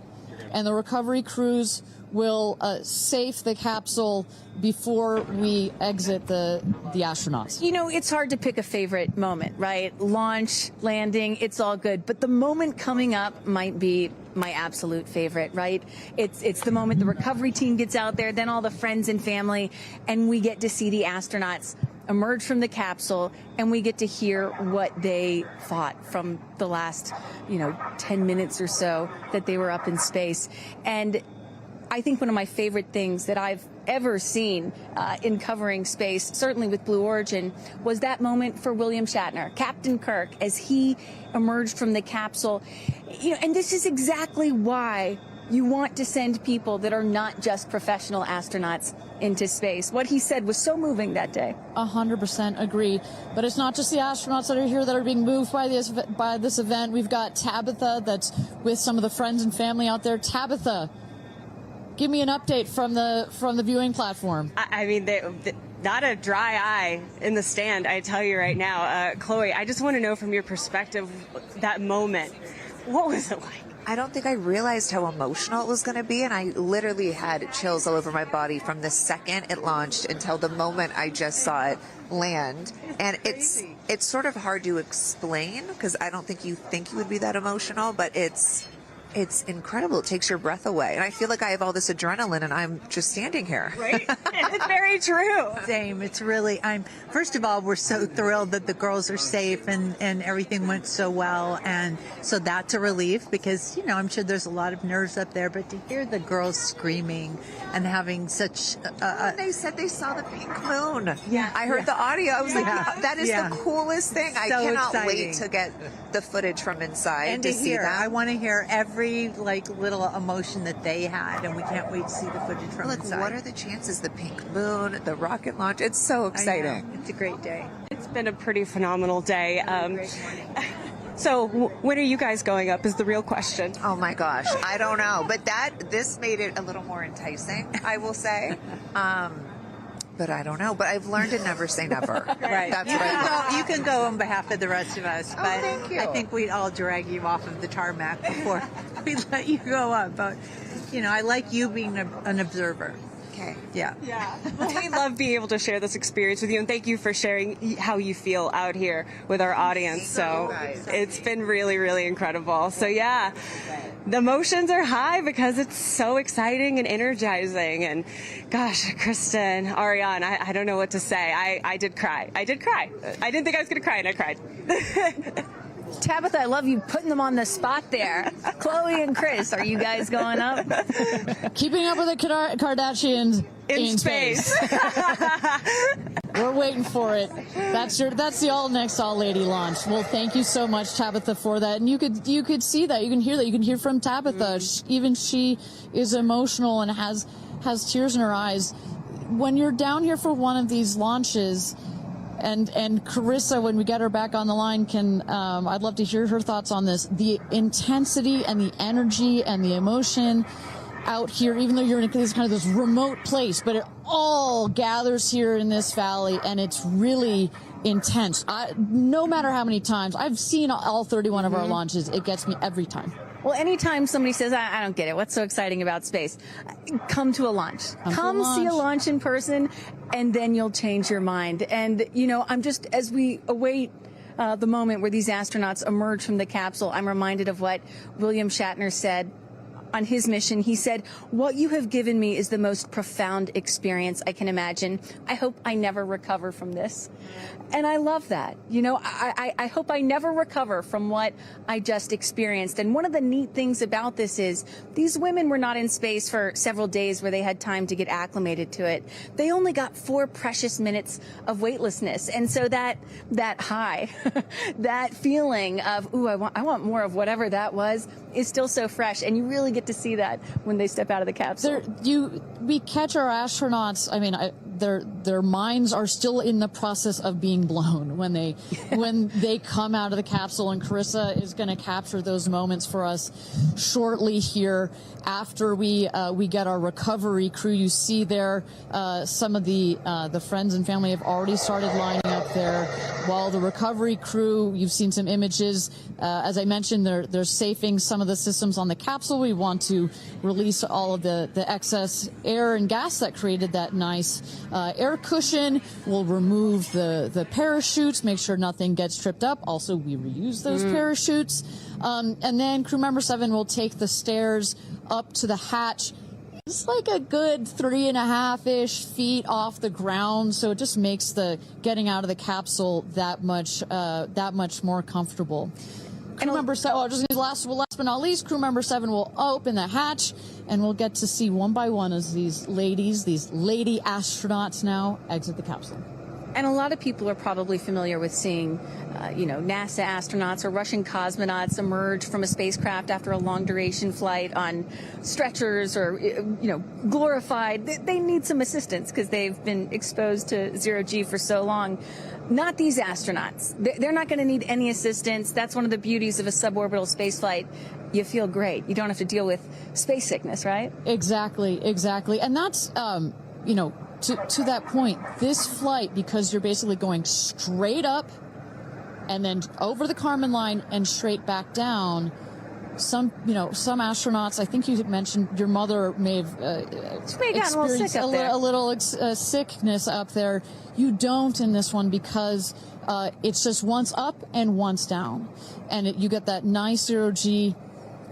and the recovery crews will safe the capsule before we exit the astronauts. You know, it's hard to pick a favorite moment, right? Launch, landing, it's all good. But the moment coming up might be my absolute favorite, right? It's the moment the recovery team gets out there, then all the friends and family, and we get to see the astronauts emerge from the capsule, and we get to hear what they thought from the last, 10 minutes or so that they were up in space. And I think one of my favorite things that I've ever seen in covering space, certainly with Blue Origin, was that moment for William Shatner, Captain Kirk, as he emerged from the capsule. And this is exactly why you want to send people that are not just professional astronauts into space. What he said was so moving that day. 100% agree. But it's not just the astronauts that are here that are being moved by this event. We've got Tabitha that's with some of the friends and family out there. Tabitha, give me an update from the viewing platform. I mean, not a dry eye in the stand, I tell you right now. Chloe, I just want to know from your perspective, that moment, what was it like? I don't think I realized how emotional it was going to be. And I literally had chills all over my body from the second it launched until the moment I just saw it land. And it's sort of hard to explain because I don't think you would be that emotional, but it's incredible. It takes your breath away. And I feel like I have all this adrenaline and I'm just standing here. Right? It's very true. Same. It's really, first of all, we're so thrilled that the girls are safe and everything went so well. And so that's a relief because, you know, I'm sure there's a lot of nerves up there, but to hear the girls screaming and having such they said they saw the pink moon. Yeah. I heard the audio. I was like, that is the coolest thing. I So cannot exciting. wait to get the footage from inside and to see hear. that. I want to hear every little emotion that they had, and we can't wait to see the footage from inside. What are the chances? The pink moon, the rocket launch. It's so exciting. It's a great day. It's been a pretty phenomenal day. So when are you guys going up is the real question. Oh my gosh, I don't know, but this made it a little more enticing, I will say. But I don't know. But I've learned to never say never. Right. That's what I learned. You can go on behalf of the rest of us, but thank you. I think we'd all drag you off of the tarmac before we let you go up. But, you know, I like you being an observer. Okay. Yeah. Yeah. We love being able to share this experience with you, and thank you for sharing how you feel out here with our audience. So it's been really, really incredible. So yeah, the emotions are high because it's so exciting and energizing. And gosh, Kristen, Ariane, I don't know what to say. I did cry. I did cry. I didn't think I was going to cry, and I cried. Tabitha, I love you putting them on the spot there. Chloe and Chris, are you guys going up? Keeping up with the Kardashians In space. We're waiting for it. That's the all next all lady launch. Well, thank you so much, Tabitha, for that. And you could see that, you can hear that, you can hear from Tabitha. Even she is emotional and has tears in her eyes. When you're down here for one of these launches. And Carissa, when we get her back on the line, I'd love to hear her thoughts on this. The intensity and the energy and the emotion out here, even though you're in this remote place, but it all gathers here in this valley, and it's really intense. No matter how many times I've seen all 31 of our launches, it gets me every time. Well, anytime somebody says, I don't get it, what's so exciting about space? Come to a launch. Come see a launch in person, and then you'll change your mind. And, you know, as we await the moment where these astronauts emerge from the capsule, I'm reminded of what William Shatner said on his mission. He said, "What you have given me is the most profound experience I can imagine. I hope I never recover from this." And I love that. You know, I hope I never recover from what I just experienced. And one of the neat things about this is these women were not in space for several days where they had time to get acclimated to it. They only got 4 precious minutes of weightlessness. And so that high, that feeling of, ooh, I want more of whatever that was, is still so fresh. And you really get to see that when they step out of the capsule. We catch our astronauts. I mean, their minds are still in the process of being blown when they come out of the capsule, and Carissa is going to capture those moments for us shortly here after we get our recovery crew. You see there some of the friends and family have already started lining up there, while the recovery crew, you've seen some images. As I mentioned, they're safing some of the systems on the capsule. We want to release all of the excess air and gas that created that nice air cushion. We'll remove the parachutes, make sure nothing gets tripped up. Also, we reuse those parachutes. And then crew member 7 will take the stairs up to the hatch. It's like a good 3.5-ish feet off the ground, so it just makes the getting out of the capsule that much more comfortable. Crew member 7, last but not least, crew member 7 will open the hatch, and we'll get to see one by one as these lady astronauts now exit the capsule. And a lot of people are probably familiar with seeing, NASA astronauts or Russian cosmonauts emerge from a spacecraft after a long duration flight on stretchers or, glorified. They need some assistance because they've been exposed to zero-G for so long. Not these astronauts. They're not going to need any assistance. That's one of the beauties of a suborbital spaceflight. You feel great. You don't have to deal with space sickness, right? Exactly. And that's, to that point, this flight, because you're basically going straight up and then over the Kármán line and straight back down, some astronauts, I think you had mentioned your mother may have gotten a little sick up there. a little sickness up there. You don't in this one because it's just once up and once down. And you get that nice zero-G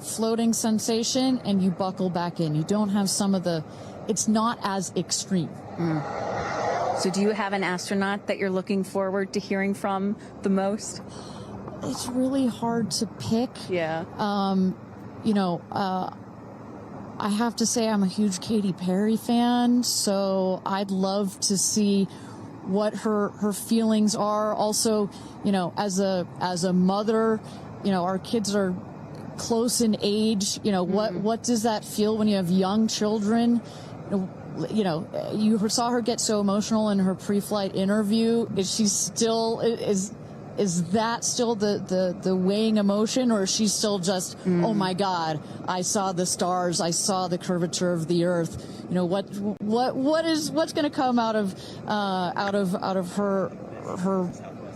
floating sensation and you buckle back in. You don't have it's not as extreme. So do you have an astronaut that you're looking forward to hearing from the most? It's really hard to pick. Yeah. I have to say I'm a huge Katy Perry fan, so I'd love to see what her feelings are. Also, as a mother, our kids are close in age. What does that feel when you have young children? You saw her get so emotional in her pre-flight interview. Is she still is that still the weighing emotion, or is she still just, oh my God, I saw the stars, I saw the curvature of the earth? What's going to come out of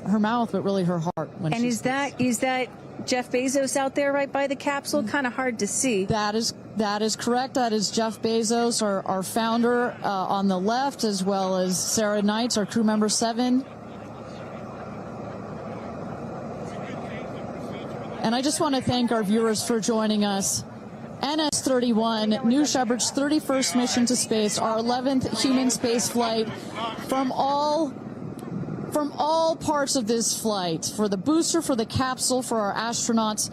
her mouth, but really her heart? And is that Jeff Bezos out there right by the capsule? Kind of hard to see. That is correct. That is Jeff Bezos, our founder, on the left, as well as Sarah Knights, our crew member 7. And I just want to thank our viewers for joining us. NS-31, New Shepard's 31st mission to space, our 11th human space flight. From all parts of this flight, for the booster, for the capsule, for our astronauts,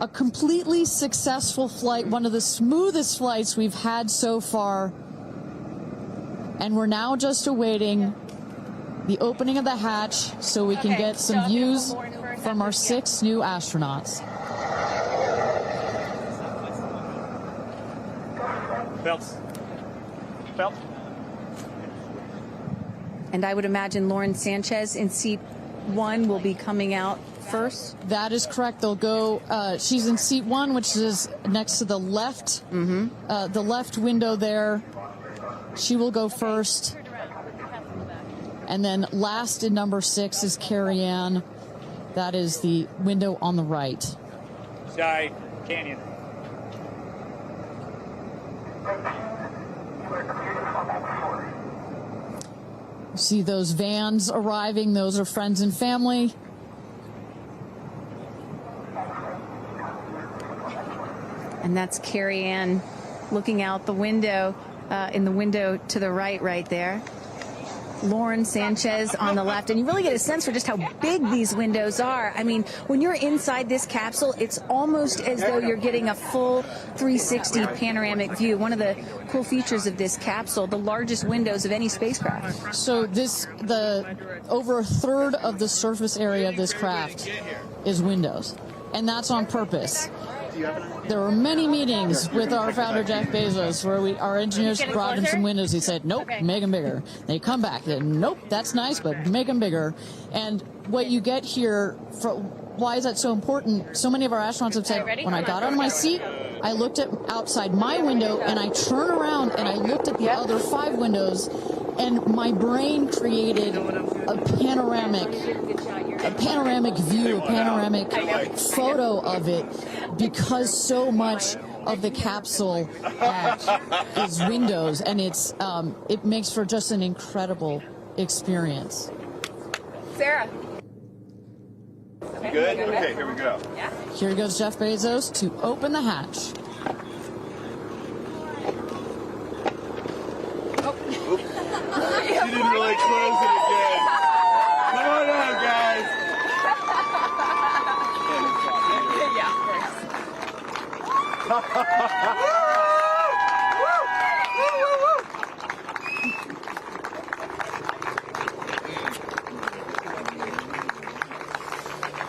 a completely successful flight, one of the smoothest flights we've had so far. And we're now just awaiting the opening of the hatch so we can get some views from our 6 new astronauts. Phelps. And I would imagine Lauren Sanchez in seat 1 will be coming out first. That is correct. They'll go. She's in seat 1, which is next to the left. The left window there. She will go first. And then last in number 6 is Carrie Ann. That is the window on the right. Sky Canyon. You see those vans arriving. Those are friends and family. And that's Carrie Ann looking out the window, in the window to the right there. Lauren Sanchez on the left. And you really get a sense for just how big these windows are. I mean, when you're inside this capsule, it's almost as though you're getting a full 360 panoramic view. One of the cool features of this capsule, the largest windows of any spacecraft. So over a third of the surface area of this craft is windows. And that's on purpose. There were many meetings with our founder, Jeff Bezos, where our engineers brought him some windows. He said, nope, make them bigger. They come back. Nope, that's nice, but make them bigger. And what you get here, why is that so important? So many of our astronauts have said, when I got out of my seat, I looked outside my window, and I turned around, and I looked at the other 5 windows, and my brain created a panoramic view, a panoramic photo of it, because so much of the capsule is windows, and it makes for just an incredible experience. Sarah. Good? Okay, here we go. Yeah. Here goes Jeff Bezos to open the hatch. She didn't really close it again. Come on out, guys. Yeah, of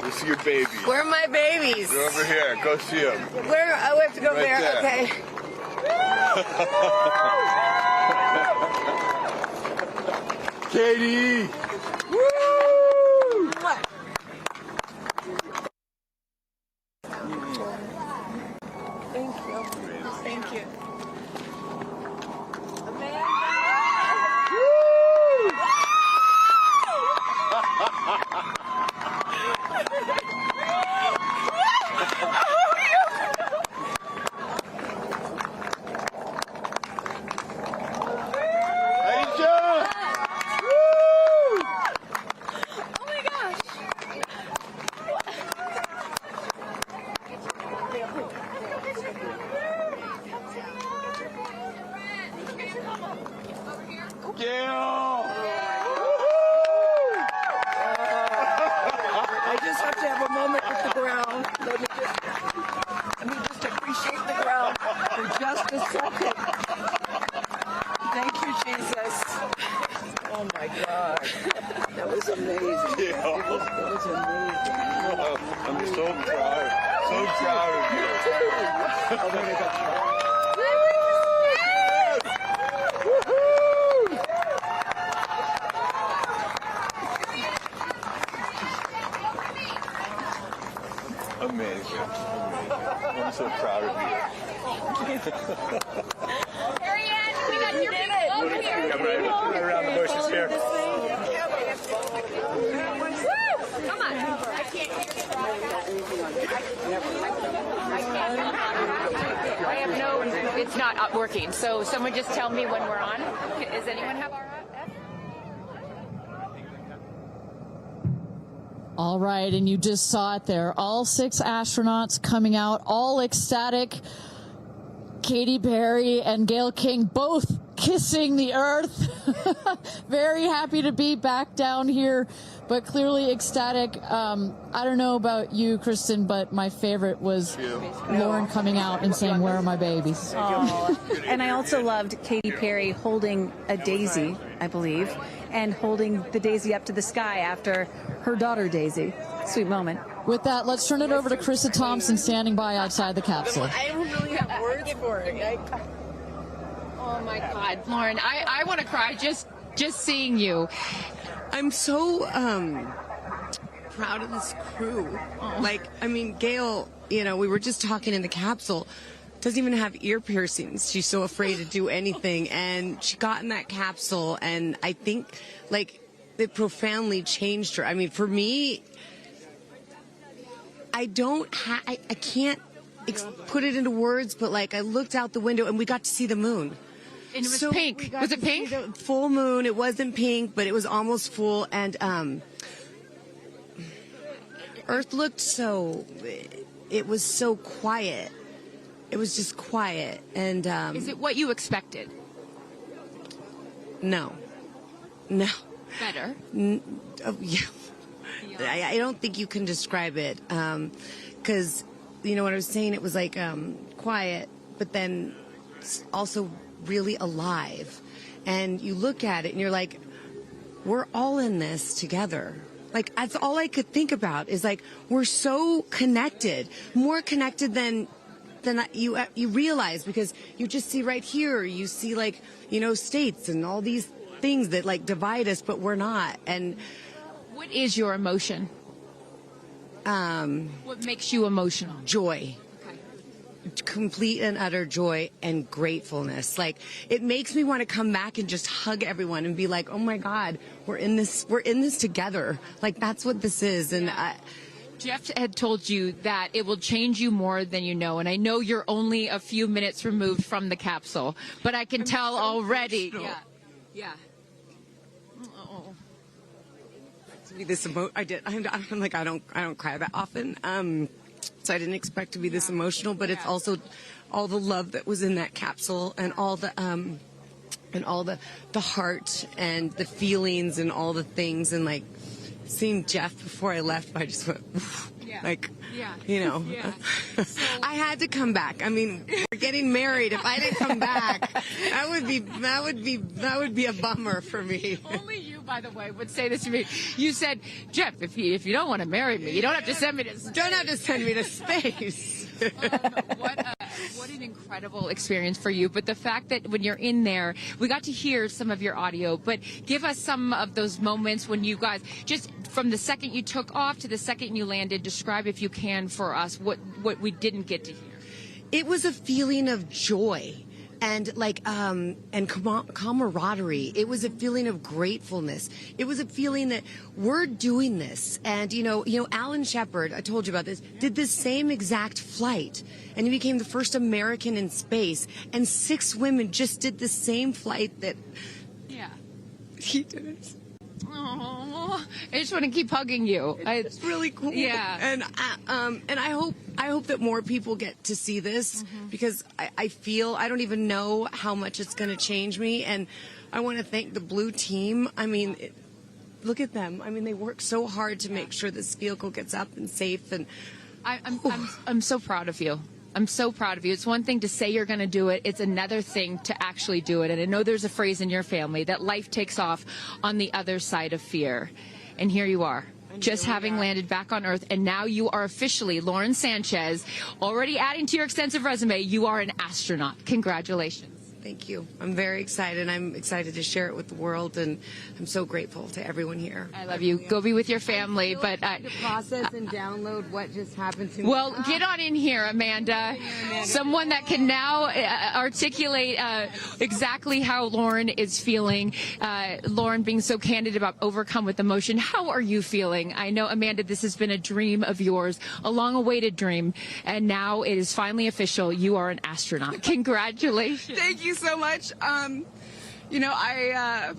We'll see your babies. Where are my babies? They're over here. Go see them. Where? Oh, we have to go Right there. Okay. Katy! Woo! Thank you. Thank you. Amanda! Gayle! I just have to have a moment with the ground. Let me just appreciate the ground for just a second. Thank you, Jesus. Oh my God. That was amazing. Yeah. That was amazing. I'm so proud. So proud of you. Oh, there we go. Amazing. I'm so proud of you. We got your people over here. Come right around the bushes here. Come on. I have no, it's not working. So someone just tell me when we're on. Does anyone have our F? All right, and you just saw it there. All 6 astronauts coming out, all ecstatic. Katy Perry and Gayle King both kissing the earth. Very happy to be back down here, but clearly ecstatic. I don't know about you, Kristen, but my favorite was Lauren coming out and saying, "Where are my babies?" Oh. And I also loved Katy Perry holding a daisy, I believe, and holding the daisy up to the sky after her daughter Daisy. Sweet moment. With that, let's turn it over to Krista Thompson standing by outside the capsule. I don't really have words for it. Oh my God, Lauren, I want to cry just seeing you. I'm so proud of this crew. Like, I mean, Gayle, you know, we were just talking in the capsule, doesn't even have ear piercings. She's so afraid to do anything. And she got in that capsule, and I think, like, it profoundly changed her. I mean, for me, I can't put it into words, but, like, I looked out the window, and we got to see the moon. And it was pink. Was it pink? Full moon. It wasn't pink, but it was almost full. And Earth looked so. It was so quiet. It was just quiet. And is it what you expected? No. Better. Yeah. I don't think you can describe it, because you know what I was saying. It was like quiet, but then also really alive. And you look at it and you're like, we're all in this together. Like, that's all I could think about is, like, we're so connected, more connected than you realize, because you just see right here, you see, like, you know, states and all these things that, like, divide us, but we're not. And what is your emotion? What makes you emotional? Joy. Complete and utter joy and gratefulness. Like, it makes me want to come back and just hug everyone and be like, oh my God, we're in this together. Like, that's what this is. And Jeff had told you that it will change you more than you know, and I know you're only a few minutes removed from the capsule, but I can tell already. Yeah. Oh. To be this I don't cry that often. So I didn't expect to be this emotional, but it's also all the love that was in that capsule, and all the heart and the feelings and all the things, and, like, seeing Jeff before I left, I just went, you know, I had to come back. I mean, we're getting married. If I didn't come back, that would be a bummer for me. Only you, by the way, would say this to me. You said, Jeff, if you don't want to marry me, you don't have to send me to space. Don't have to send me to space. What an incredible experience for you. But the fact that when you're in there, we got to hear some of your audio, but give us some of those moments when you guys, just from the second you took off to the second you landed, describe, if you can, for us what we didn't get to hear. It was a feeling of joy and, like, and camaraderie. It was a feeling of gratefulness. It was a feeling that we're doing this. And, you know, Alan Shepard, I told you about this, did this same exact flight, and he became the first American in space. And 6 women just did the same flight that he did it. Oh, I just want to keep hugging you. It's really cool. Yeah. And I hope I hope that more people get to see this because I feel, I don't even know how much it's going to change me. And I want to thank the Blue team. I mean, look at them. I mean, they work so hard to make sure this vehicle gets up and safe. And I'm so proud of you. I'm so proud of you. It's one thing to say you're going to do it. It's another thing to actually do it. And I know there's a phrase in your family that life takes off on the other side of fear. And here you are, just having landed back on Earth. And now you are officially, Lauren Sanchez, already adding to your extensive resume, you are an astronaut. Congratulations. Thank you. I'm very excited. I'm excited to share it with the world, and I'm so grateful to everyone here. I love you. Go be with your family. But to process and download what just happened to me. Well, get on in here, Amanda. Someone that can now articulate exactly how Lauren is feeling. Lauren being so candid about overcome with emotion. How are you feeling? I know, Amanda, this has been a dream of yours, a long-awaited dream, and now it is finally official. You are an astronaut. Congratulations. Thank you so much. You know, I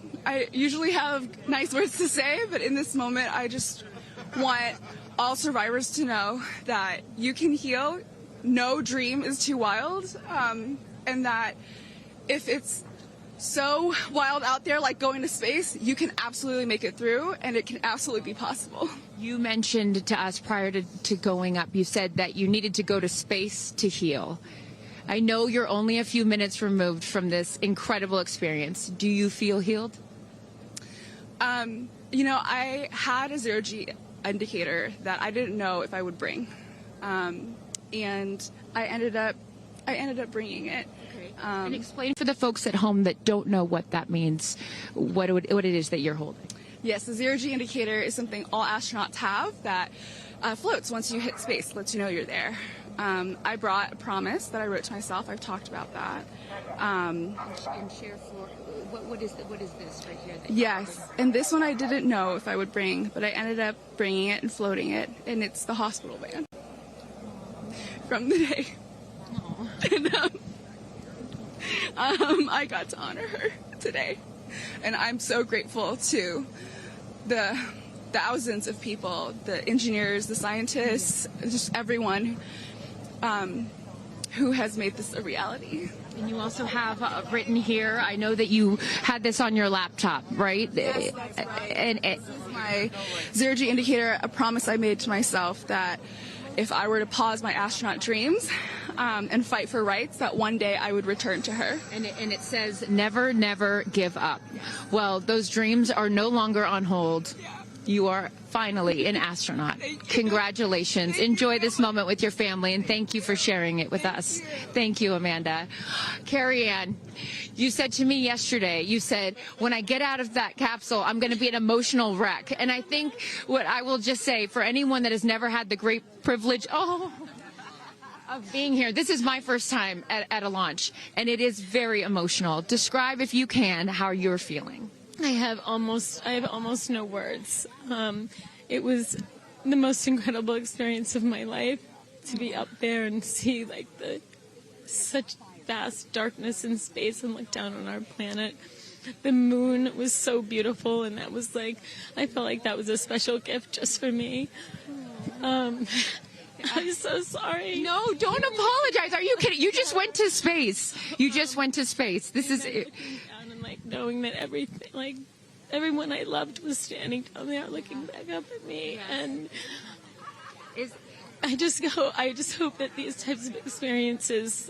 usually have nice words to say, but in this moment, I just want all survivors to know that you can heal. No dream is too wild, and that if it's so wild out there, like going to space, you can absolutely make it through, and it can absolutely be possible. You mentioned to us prior to going up, you said that you needed to go to space to heal. I know you're only a few minutes removed from this incredible experience. Do you feel healed? You know, I had a zero-G indicator that I didn't know if I would bring, and I ended up bringing it. Okay. And explain for the folks at home that don't know what that means, what it is that you're holding. Yes, the zero-G indicator is something all astronauts have that floats once you hit space, lets you know you're there. I brought a promise that I wrote to myself. I've talked about that. And share for what is this right here? Yes, and this one I didn't know if I would bring, but I ended up bringing it and floating it, and it's the hospital band from the day. And I got to honor her today, and I'm so grateful to the thousands of people, the engineers, the scientists, just everyone who has made this a reality. And you also have written here, I know that you had this on your laptop, right? Yes, that's right. And this is my zero-G indicator, a promise I made to myself that if I were to pause my astronaut dreams and fight for rights, that one day I would return to her. And it says, never, never give up. Well, those dreams are no longer on hold. You are finally an astronaut. Congratulations. Enjoy this moment with your family, and thank you for sharing it with us. Thank you, Amanda. Carrie Ann, you said to me yesterday, you said, when I get out of that capsule, I'm going to be an emotional wreck. And I think what I will just say, for anyone that has never had the great privilege of being here, this is my first time at a launch, and it is very emotional. Describe, if you can, how you're feeling. I have almost no words. It was the most incredible experience of my life to be up there and see like such vast darkness in space and look down on our planet. The moon was so beautiful, and that was like, I felt like that was a special gift just for me. I'm so sorry. No, don't apologize. Are you kidding? You just went to space. You just went to space. This is it. Like knowing that everything, like everyone I loved was standing down there looking back up at me, and I just hope that these types of experiences,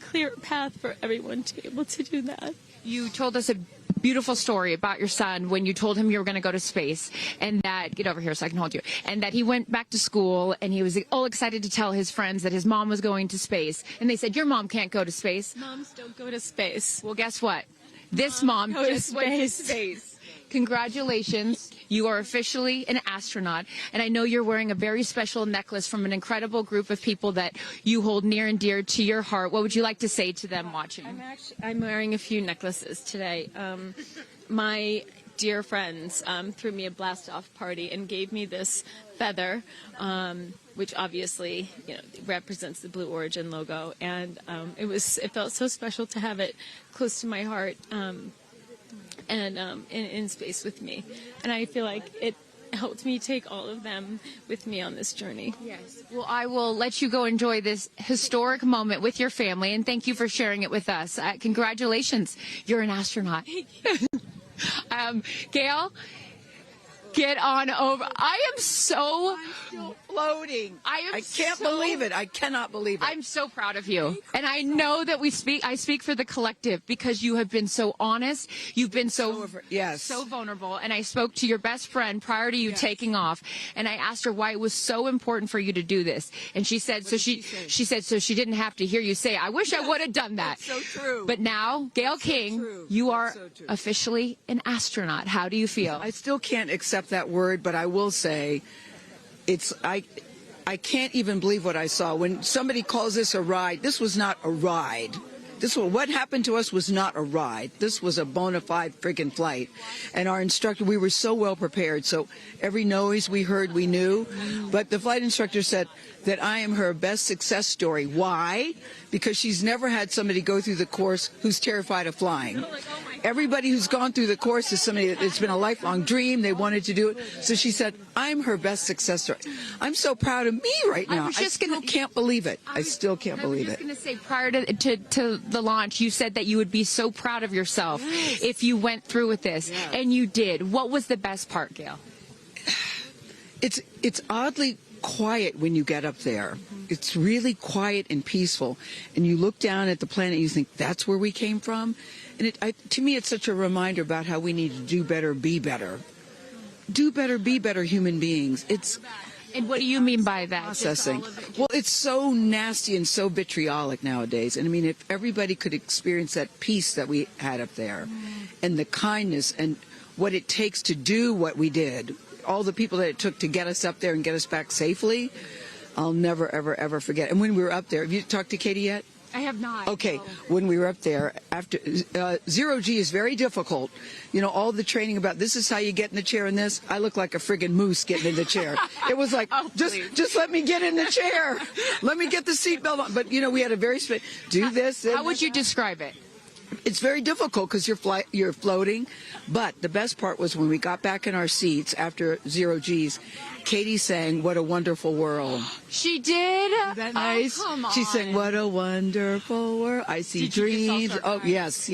clear a path for everyone to be able to do that. You told us a beautiful story about your son when you told him you were going to go to space, and that, get over here so I can hold you, and that he went back to school and he was all excited to tell his friends that his mom was going to space, and they said, your mom can't go to space. Moms don't go to space. Well, guess what? This mom just went to space. Congratulations. You are officially an astronaut, and I know you're wearing a very special necklace from an incredible group of people that you hold near and dear to your heart. What would you like to say to them watching? I'm wearing a few necklaces today. My dear friends threw me a blast-off party and gave me this feather, which obviously represents the Blue Origin logo, and it felt so special to have it close to my heart. And in space with me, and I feel like helped me take all of them with me on this journey. Yes. Well, I will let you go enjoy this historic moment with your family, and thank you for sharing it with us. Congratulations. You're an astronaut. Gayle, get on over. I am so Floating. I can't believe it. I cannot believe it. I'm so proud of you. And I know that I speak for the collective because you have been so honest. You've been so vulnerable. And I spoke to your best friend prior to you taking off. And I asked her why it was so important for you to do this. And she said, she said, so she didn't have to hear you say, I wish I would have done that. That's so true. But now, Gayle King, you are officially an astronaut. How do you feel? I still can't accept that word, but I will say, I can't even believe what I saw. When somebody calls this a ride, this was not a ride. What happened to us was not a ride. This was a bona fide friggin' flight. And our instructor, we were so well prepared. So every noise we heard, we knew. But the flight instructor said that I am her best success story. Why? Because she's never had somebody go through the course who's terrified of flying. Everybody who's gone through the course is somebody that it's been a lifelong dream. They wanted to do it. So she said, I'm her best success story. I'm so proud of me right now. I still can't believe it. I still can't believe it. I was just going to say, prior to the launch, you said that you would be so proud of yourself if you went through with this. And you did. What was the best part, Gayle? It's oddly quiet when you get up there. It's really quiet and peaceful. And you look down at the planet and you think, that's where we came from? And to me, it's such a reminder about how we need to do better, be better. Do better, be better human beings. And what do you mean by that? Processing. Well, it's so nasty and so vitriolic nowadays. And I mean, if everybody could experience that peace that we had up there and the kindness and what it takes to do what we did, all the people that it took to get us up there and get us back safely, I'll never, ever, ever forget. And when we were up there, have you talked to Katy yet? I have not. Okay, when we were up there, after zero G is very difficult. You know, all the training about this is how you get in the chair and this. I look like a friggin' moose getting in the chair. It was like, just let me get in the chair. Let me get the seatbelt on. But, you know, we had a very do this. How would you describe it? It's very difficult because you're floating. But the best part was when we got back in our seats after zero G's, Katy sang "What a Wonderful World." She did? Isn't that nice? Oh, come on. She sang "What a Wonderful World." I see dreams. Oh, yes.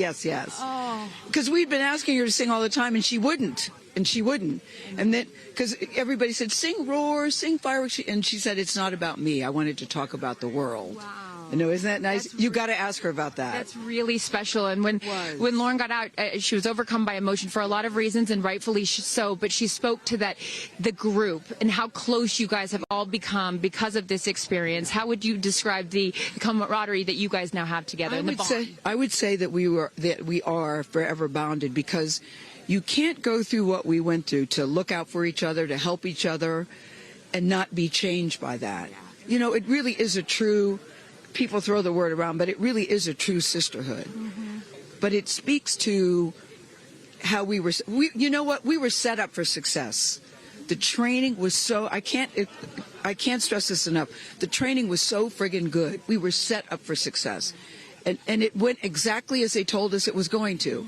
Oh. Because we'd been asking her to sing all the time, and she wouldn't. And then, because everybody said, sing roar, sing fireworks. And she said, it's not about me. I wanted to talk about the world. Wow. I know, isn't that nice? You got to ask her about that. That's really special. And when Lauren got out, she was overcome by emotion for a lot of reasons, and rightfully so. But she spoke to the group and how close you guys have all become because of this experience. How would you describe the camaraderie that you guys now have together? I would say that we are forever bonded, because you can't go through what we went through to look out for each other, to help each other, and not be changed by that. You know, it really is a true. People throw the word around, but it really is a true sisterhood. But it speaks to how we were set up for success. The training was so, I can't stress this enough. The training was so friggin' good. We were set up for success. And it went exactly as they told us it was going to.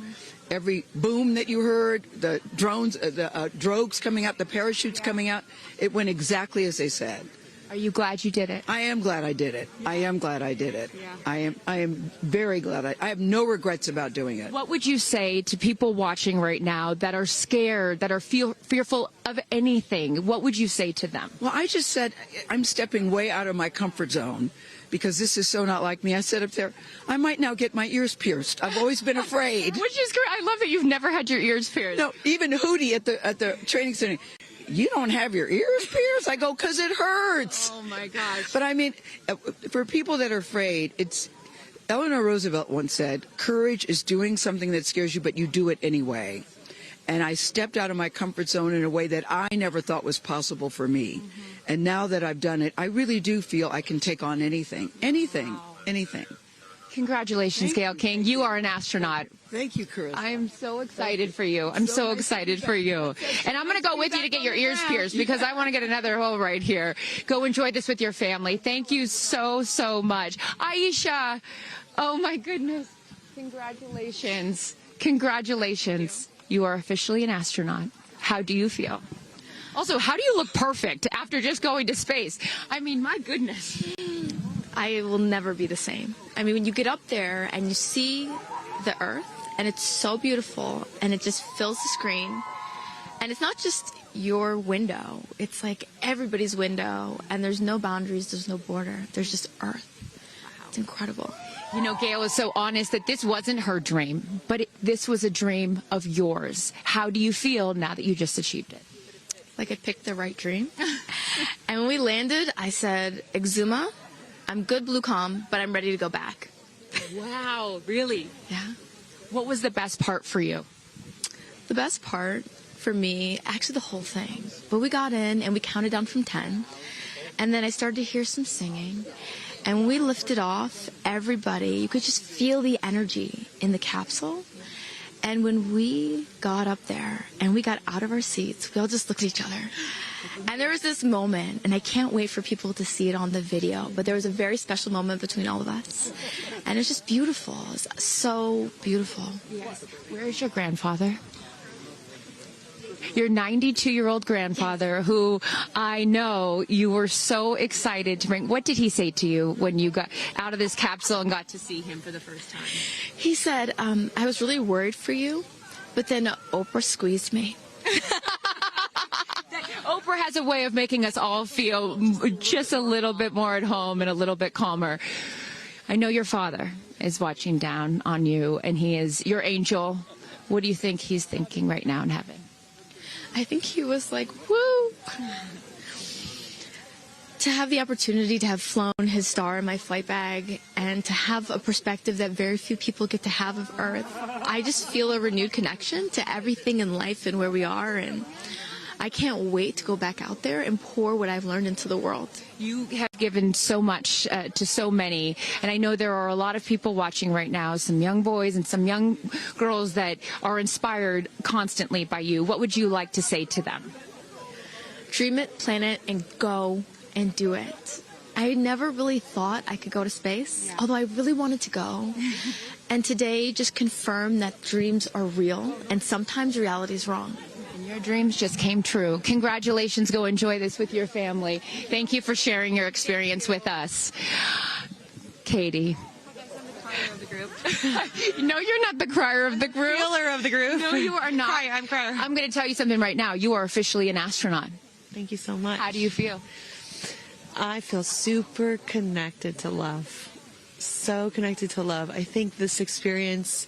Every boom that you heard, the drones, the drogues coming out, the parachutes coming out, it went exactly as they said. Are you glad you did it? I am glad I did it. I am glad I did it. I am very glad. I have no regrets about doing it. What would you say to people watching right now that are scared, that are fearful of anything? What would you say to them? Well, I just said I'm stepping way out of my comfort zone, because this is so not like me. I said up there, I might now get my ears pierced. I've always been afraid. Which is great. I love that you've never had your ears pierced. No, even Hootie at the training center. You don't have your ears pierced? I go, because it hurts. Oh, my gosh. But I mean, for people that are afraid, Eleanor Roosevelt once said, courage is doing something that scares you, but you do it anyway. And I stepped out of my comfort zone in a way that I never thought was possible for me. And now that I've done it, I really do feel I can take on anything. Anything. Congratulations, Gayle King. You are an astronaut. Thank you, Chris. I am so excited for you. I'm so excited for you. And I'm going to go with you to get your ears pierced, because I want to get another hole right here. Go enjoy this with your family. Thank you so, so much. Aisha, oh my goodness. Congratulations. You are officially an astronaut. How do you feel? Also, how do you look perfect after just going to space? I mean, my goodness. I will never be the same. I mean, when you get up there and you see the Earth, and it's so beautiful, and it just fills the screen, and it's not just your window. It's like everybody's window, and there's no boundaries, there's no border. There's just Earth. It's incredible. You know, Gayle is so honest that this wasn't her dream, but this was a dream of yours. How do you feel now that you just achieved it? Like I picked the right dream. And when we landed, I said, Exuma, I'm good, blue calm, but I'm ready to go back. Wow, really? Yeah. What was the best part for you? The best part for me, actually the whole thing. But we got in and we counted down from 10. And then I started to hear some singing. And when we lifted off, everybody, you could just feel the energy in the capsule. And when we got up there and we got out of our seats, we all just looked at each other. And there was this moment, and I can't wait for people to see it on the video, but there was a very special moment between all of us. And it was just beautiful. It was so beautiful. Yes. Where is your grandfather? Your 92-year-old grandfather, who I know you were so excited to bring. What did he say to you when you got out of this capsule and got to see him for the first time? He said, I was really worried for you, but then Oprah squeezed me. Oprah has a way of making us all feel just a little bit more at home and a little bit calmer. I know your father is watching down on you, and he is your angel. What do you think he's thinking right now in heaven? I think he was like, woo! To have the opportunity to have flown his star in my flight bag and to have a perspective that very few people get to have of Earth, I just feel a renewed connection to everything in life and where we are, and I can't wait to go back out there and pour what I've learned into the world. You have given so much to so many, and I know there are a lot of people watching right now, some young boys and some young girls that are inspired constantly by you. What would you like to say to them? Dream it, plan it, and go and do it. I never really thought I could go to space, although I really wanted to go. And today just confirmed that dreams are real, and sometimes reality is wrong. Your dreams just came true. Congratulations. Go enjoy this with your family. Thank you for sharing your experience with us. Katy. No, you're not the crier of the group. Feeler of the group. No, you are not. I'm crier. I'm going to tell you something right now. You are officially an astronaut. Thank you so much. How do you feel? I feel super connected to love. So connected to love. I think this experience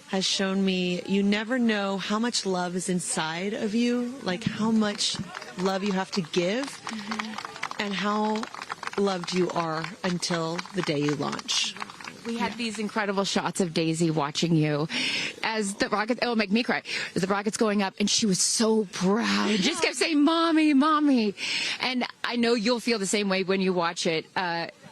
has shown me you never know how much love is inside of you, like how much love you have to give, and how loved you are until the day you launch. We had these incredible shots of Daisy watching you as the rocket, it'll make me cry, as the rocket's going up, and she was so proud. Just kept saying, Mommy, Mommy. And I know you'll feel the same way when you watch it.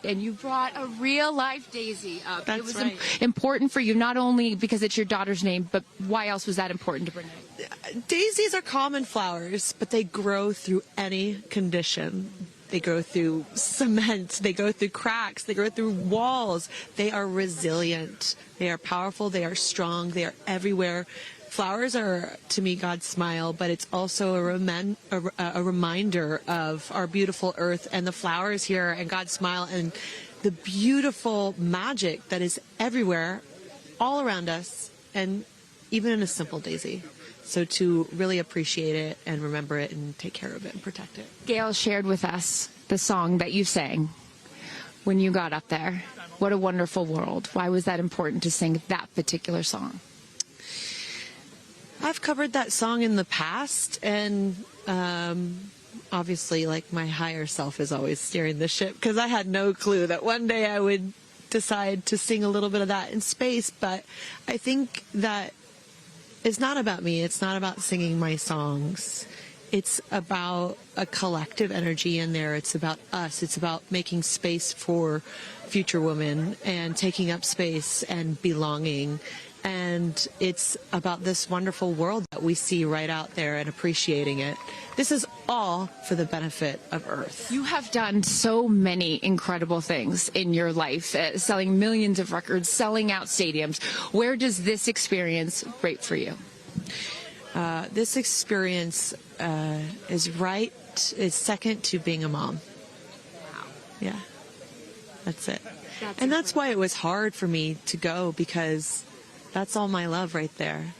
And you brought a real-life Daisy up. That's it was right. important for you, not only because it's your daughter's name, but why else was that important to bring it? Daisies are common flowers, but they grow through any condition. They grow through cement, they go through cracks, they go through walls. They are resilient. They are powerful, they are strong, they are everywhere. Flowers are, to me, God's smile, but it's also a reminder of our beautiful earth and the flowers here and God's smile and the beautiful magic that is everywhere, all around us, and even in a simple daisy. So to really appreciate it and remember it and take care of it and protect it. Gayle shared with us the song that you sang when you got up there. What a wonderful world. Why was that important to sing that particular song? I've covered that song in the past, and obviously, like, my higher self is always steering the ship, because I had no clue that one day I would decide to sing a little bit of that in space. But I think that it's not about me. It's not about singing my songs. It's about a collective energy in there. It's about us. It's about making space for future women and taking up space and belonging. And it's about this wonderful world that we see right out there and appreciating it. This is all for the benefit of Earth. You have done so many incredible things in your life, selling millions of records, selling out stadiums. Where does this experience rate for you? this experience is second to being a mom. Wow. Yeah, that's it. And that's why it was hard for me to go, because that's all my love right there.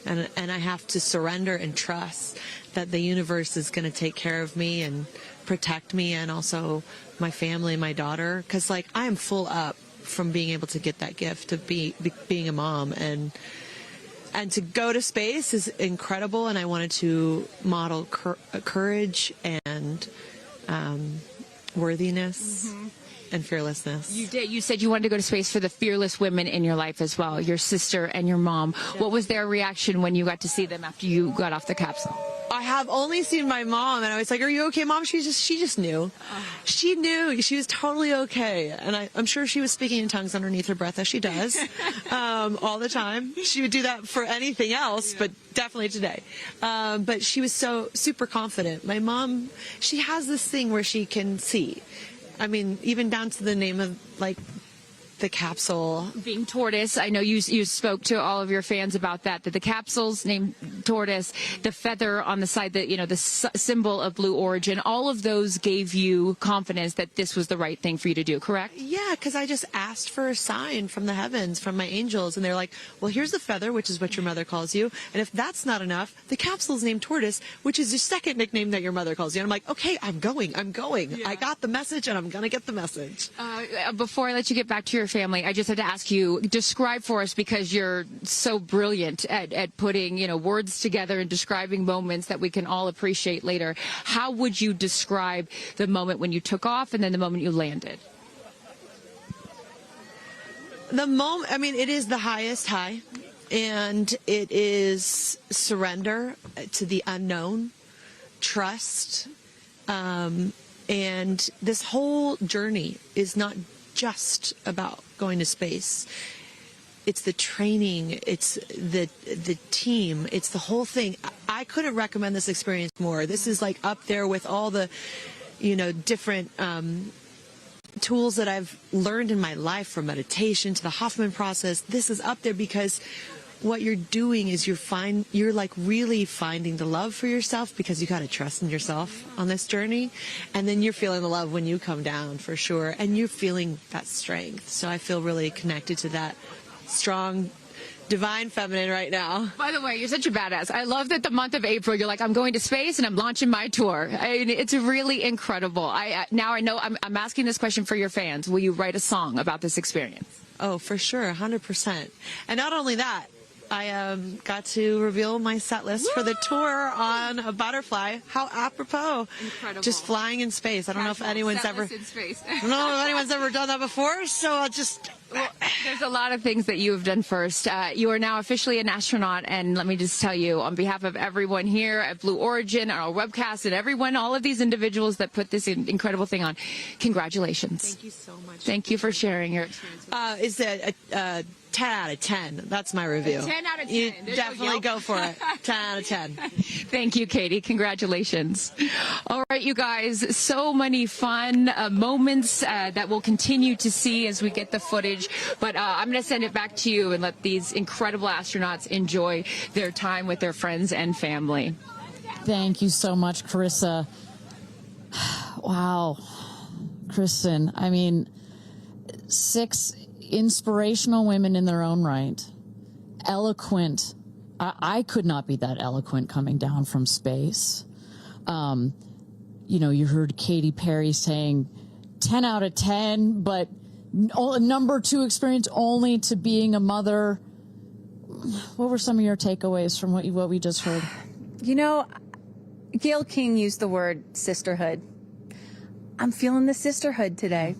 And I have to surrender and trust that the universe is going to take care of me and protect me, and also my family and my daughter. Because, like, I am full up from being able to get that gift of being a mom. And to go to space is incredible, and I wanted to model courage and worthiness. Mm-hmm. And fearlessness. You did. You said you wanted to go to space for the fearless women in your life as well, your sister and your mom. Yeah. What was their reaction when you got to see them after you got off the capsule? I have only seen my mom, and I was like, "Are you okay, Mom?" She just knew. She knew. She was totally okay, and I'm sure she was speaking in tongues underneath her breath, as she does all the time. She would do that for anything else, but definitely today. But she was so super confident. My mom, she has this thing where she can see. I mean, even down to the name of, like, the capsule. Being tortoise. I know you spoke to all of your fans about that the capsule's named tortoise, the feather on the side, that, you know, the symbol of Blue Origin, all of those gave you confidence that this was the right thing for you to do, correct? Yeah, because I just asked for a sign from the heavens, from my angels, and they're like, well, here's the feather, which is what your mother calls you, and if that's not enough, the capsule's named Tortoise, which is your second nickname that your mother calls you. And I'm like, okay, I'm going. Yeah. I got the message, and I'm going to get the message. Before I let you get back to your family, I just had to ask you, describe for us, because you're so brilliant at putting, you know, words together and describing moments that we can all appreciate later. How would you describe the moment when you took off and then the moment you landed? The moment, I mean, it is the highest high, and it is surrender to the unknown, trust, and this whole journey is not just about going to space. It's the training, it's the team, it's the whole thing. I couldn't recommend this experience more. This is like up there with all the, you know, different tools that I've learned in my life, from meditation to the Hoffman process. This is up there because what you're doing is you're like really finding the love for yourself, because you got to trust in yourself on this journey, and then you're feeling the love when you come down, for sure, and you're feeling that strength. So I feel really connected to that strong divine feminine right now. By the way, you're such a badass. I love that the month of April, you're like, I'm going to space and I'm launching my tour. I mean, it's really incredible. Now I know I'm asking this question for your fans. Will you write a song about this experience? Oh, for sure, 100%. And not only that, I got to reveal my set list for the tour on a butterfly. How apropos! Incredible. Just flying in space. I don't know if anyone's ever. In space. I don't know if anyone's ever done that before. So I'll just. Well, there's a lot of things that you have done first. You are now officially an astronaut, and let me just tell you, on behalf of everyone here at Blue Origin, our webcast, and everyone, all of these individuals that put this incredible thing on, congratulations. Thank you so much. Thank you for sharing your experience. Is it 10 out of 10. That's my review. 10 out of 10. You definitely go for it. 10 out of 10. Thank you, Katy. Congratulations. All right, you guys, so many fun moments that we'll continue to see as we get the footage. But I'm going to send it back to you and let these incredible astronauts enjoy their time with their friends and family. Thank you so much, Carissa. Wow. Kristen, I mean, 6 inspirational women in their own right. Eloquent. I could not be that eloquent coming down from space. You know, you heard Katy Perry saying 10 out of 10, but number 2 experience only to being a mother. What were some of your takeaways from what we just heard? You know, Gayle King used the word sisterhood. I'm feeling the sisterhood today.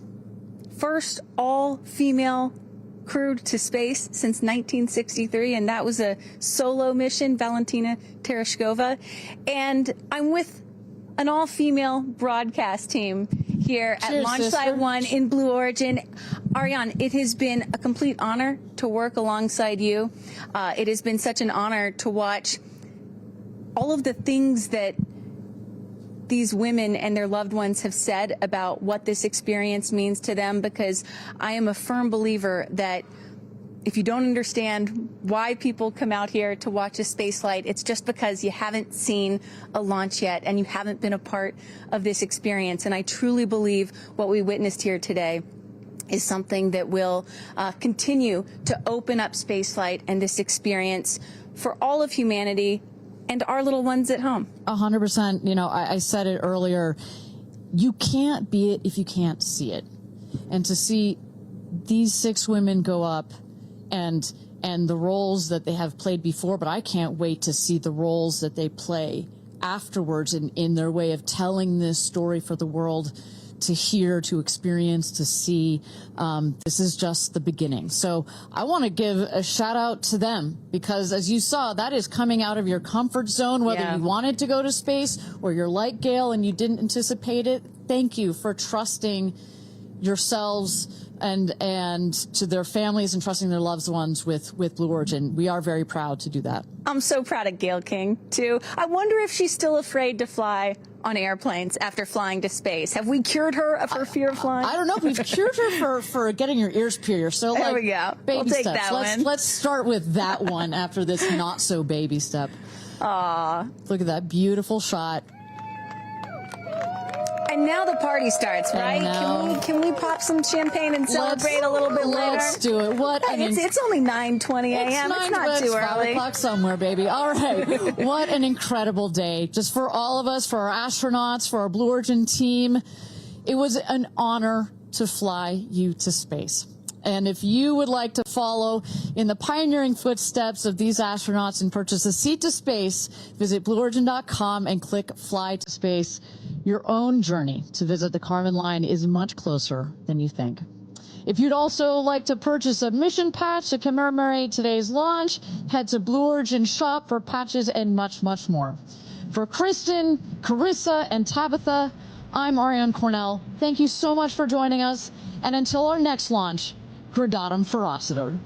First all-female crew to space since 1963, and that was a solo mission, Valentina Tereshkova. And I'm with an all-female broadcast team here at Launch Site 1 in Blue Origin. Ariane, it has been a complete honor to work alongside you. It has been such an honor to watch all of the things that these women and their loved ones have said about what this experience means to them, because I am a firm believer that if you don't understand why people come out here to watch a space flight, it's just because you haven't seen a launch yet and you haven't been a part of this experience. And I truly believe what we witnessed here today is something that will continue to open up spaceflight and this experience for all of humanity and our little ones at home. 100%. You know, I said it earlier. You can't be it if you can't see it. And to see these 6 women go up and the roles that they have played before, but I can't wait to see the roles that they play afterwards in their way of telling this story for the world to hear, to experience, to see. This is just the beginning. So I want to give a shout out to them because, as you saw, that is coming out of your comfort zone, whether you wanted to go to space or you're like Gayle and you didn't anticipate it. Thank you for trusting yourselves and to their families and trusting their loved ones with Blue Origin. We are very proud to do that. I'm so proud of Gayle King, too. I wonder if she's still afraid to fly on airplanes after flying to space. Have we cured her of her fear of flying? I don't know. We've cured her for getting your ears pierced. So, there we go. Baby we'll take steps. that one. Let's start with that one after this not so baby step. Aw. Look at that beautiful shot. And now the party starts, right? Can we pop some champagne and celebrate a little bit later? Let's do it. It's only 9:20 a.m. It's not too early. 5 o'clock somewhere, baby. All right. What an incredible day. Just for all of us, for our astronauts, for our Blue Origin team. It was an honor to fly you to space. And if you would like to follow in the pioneering footsteps of these astronauts and purchase a seat to space, visit BlueOrigin.com and click Fly to Space. Your own journey to visit the Kármán line is much closer than you think. If you'd also like to purchase a mission patch to commemorate today's launch, head to Blue Origin shop for patches and much, much more. For Kristen, Carissa, and Tabitha, I'm Ariane Cornell. Thank you so much for joining us. And until our next launch, Gradatum Ferocitor.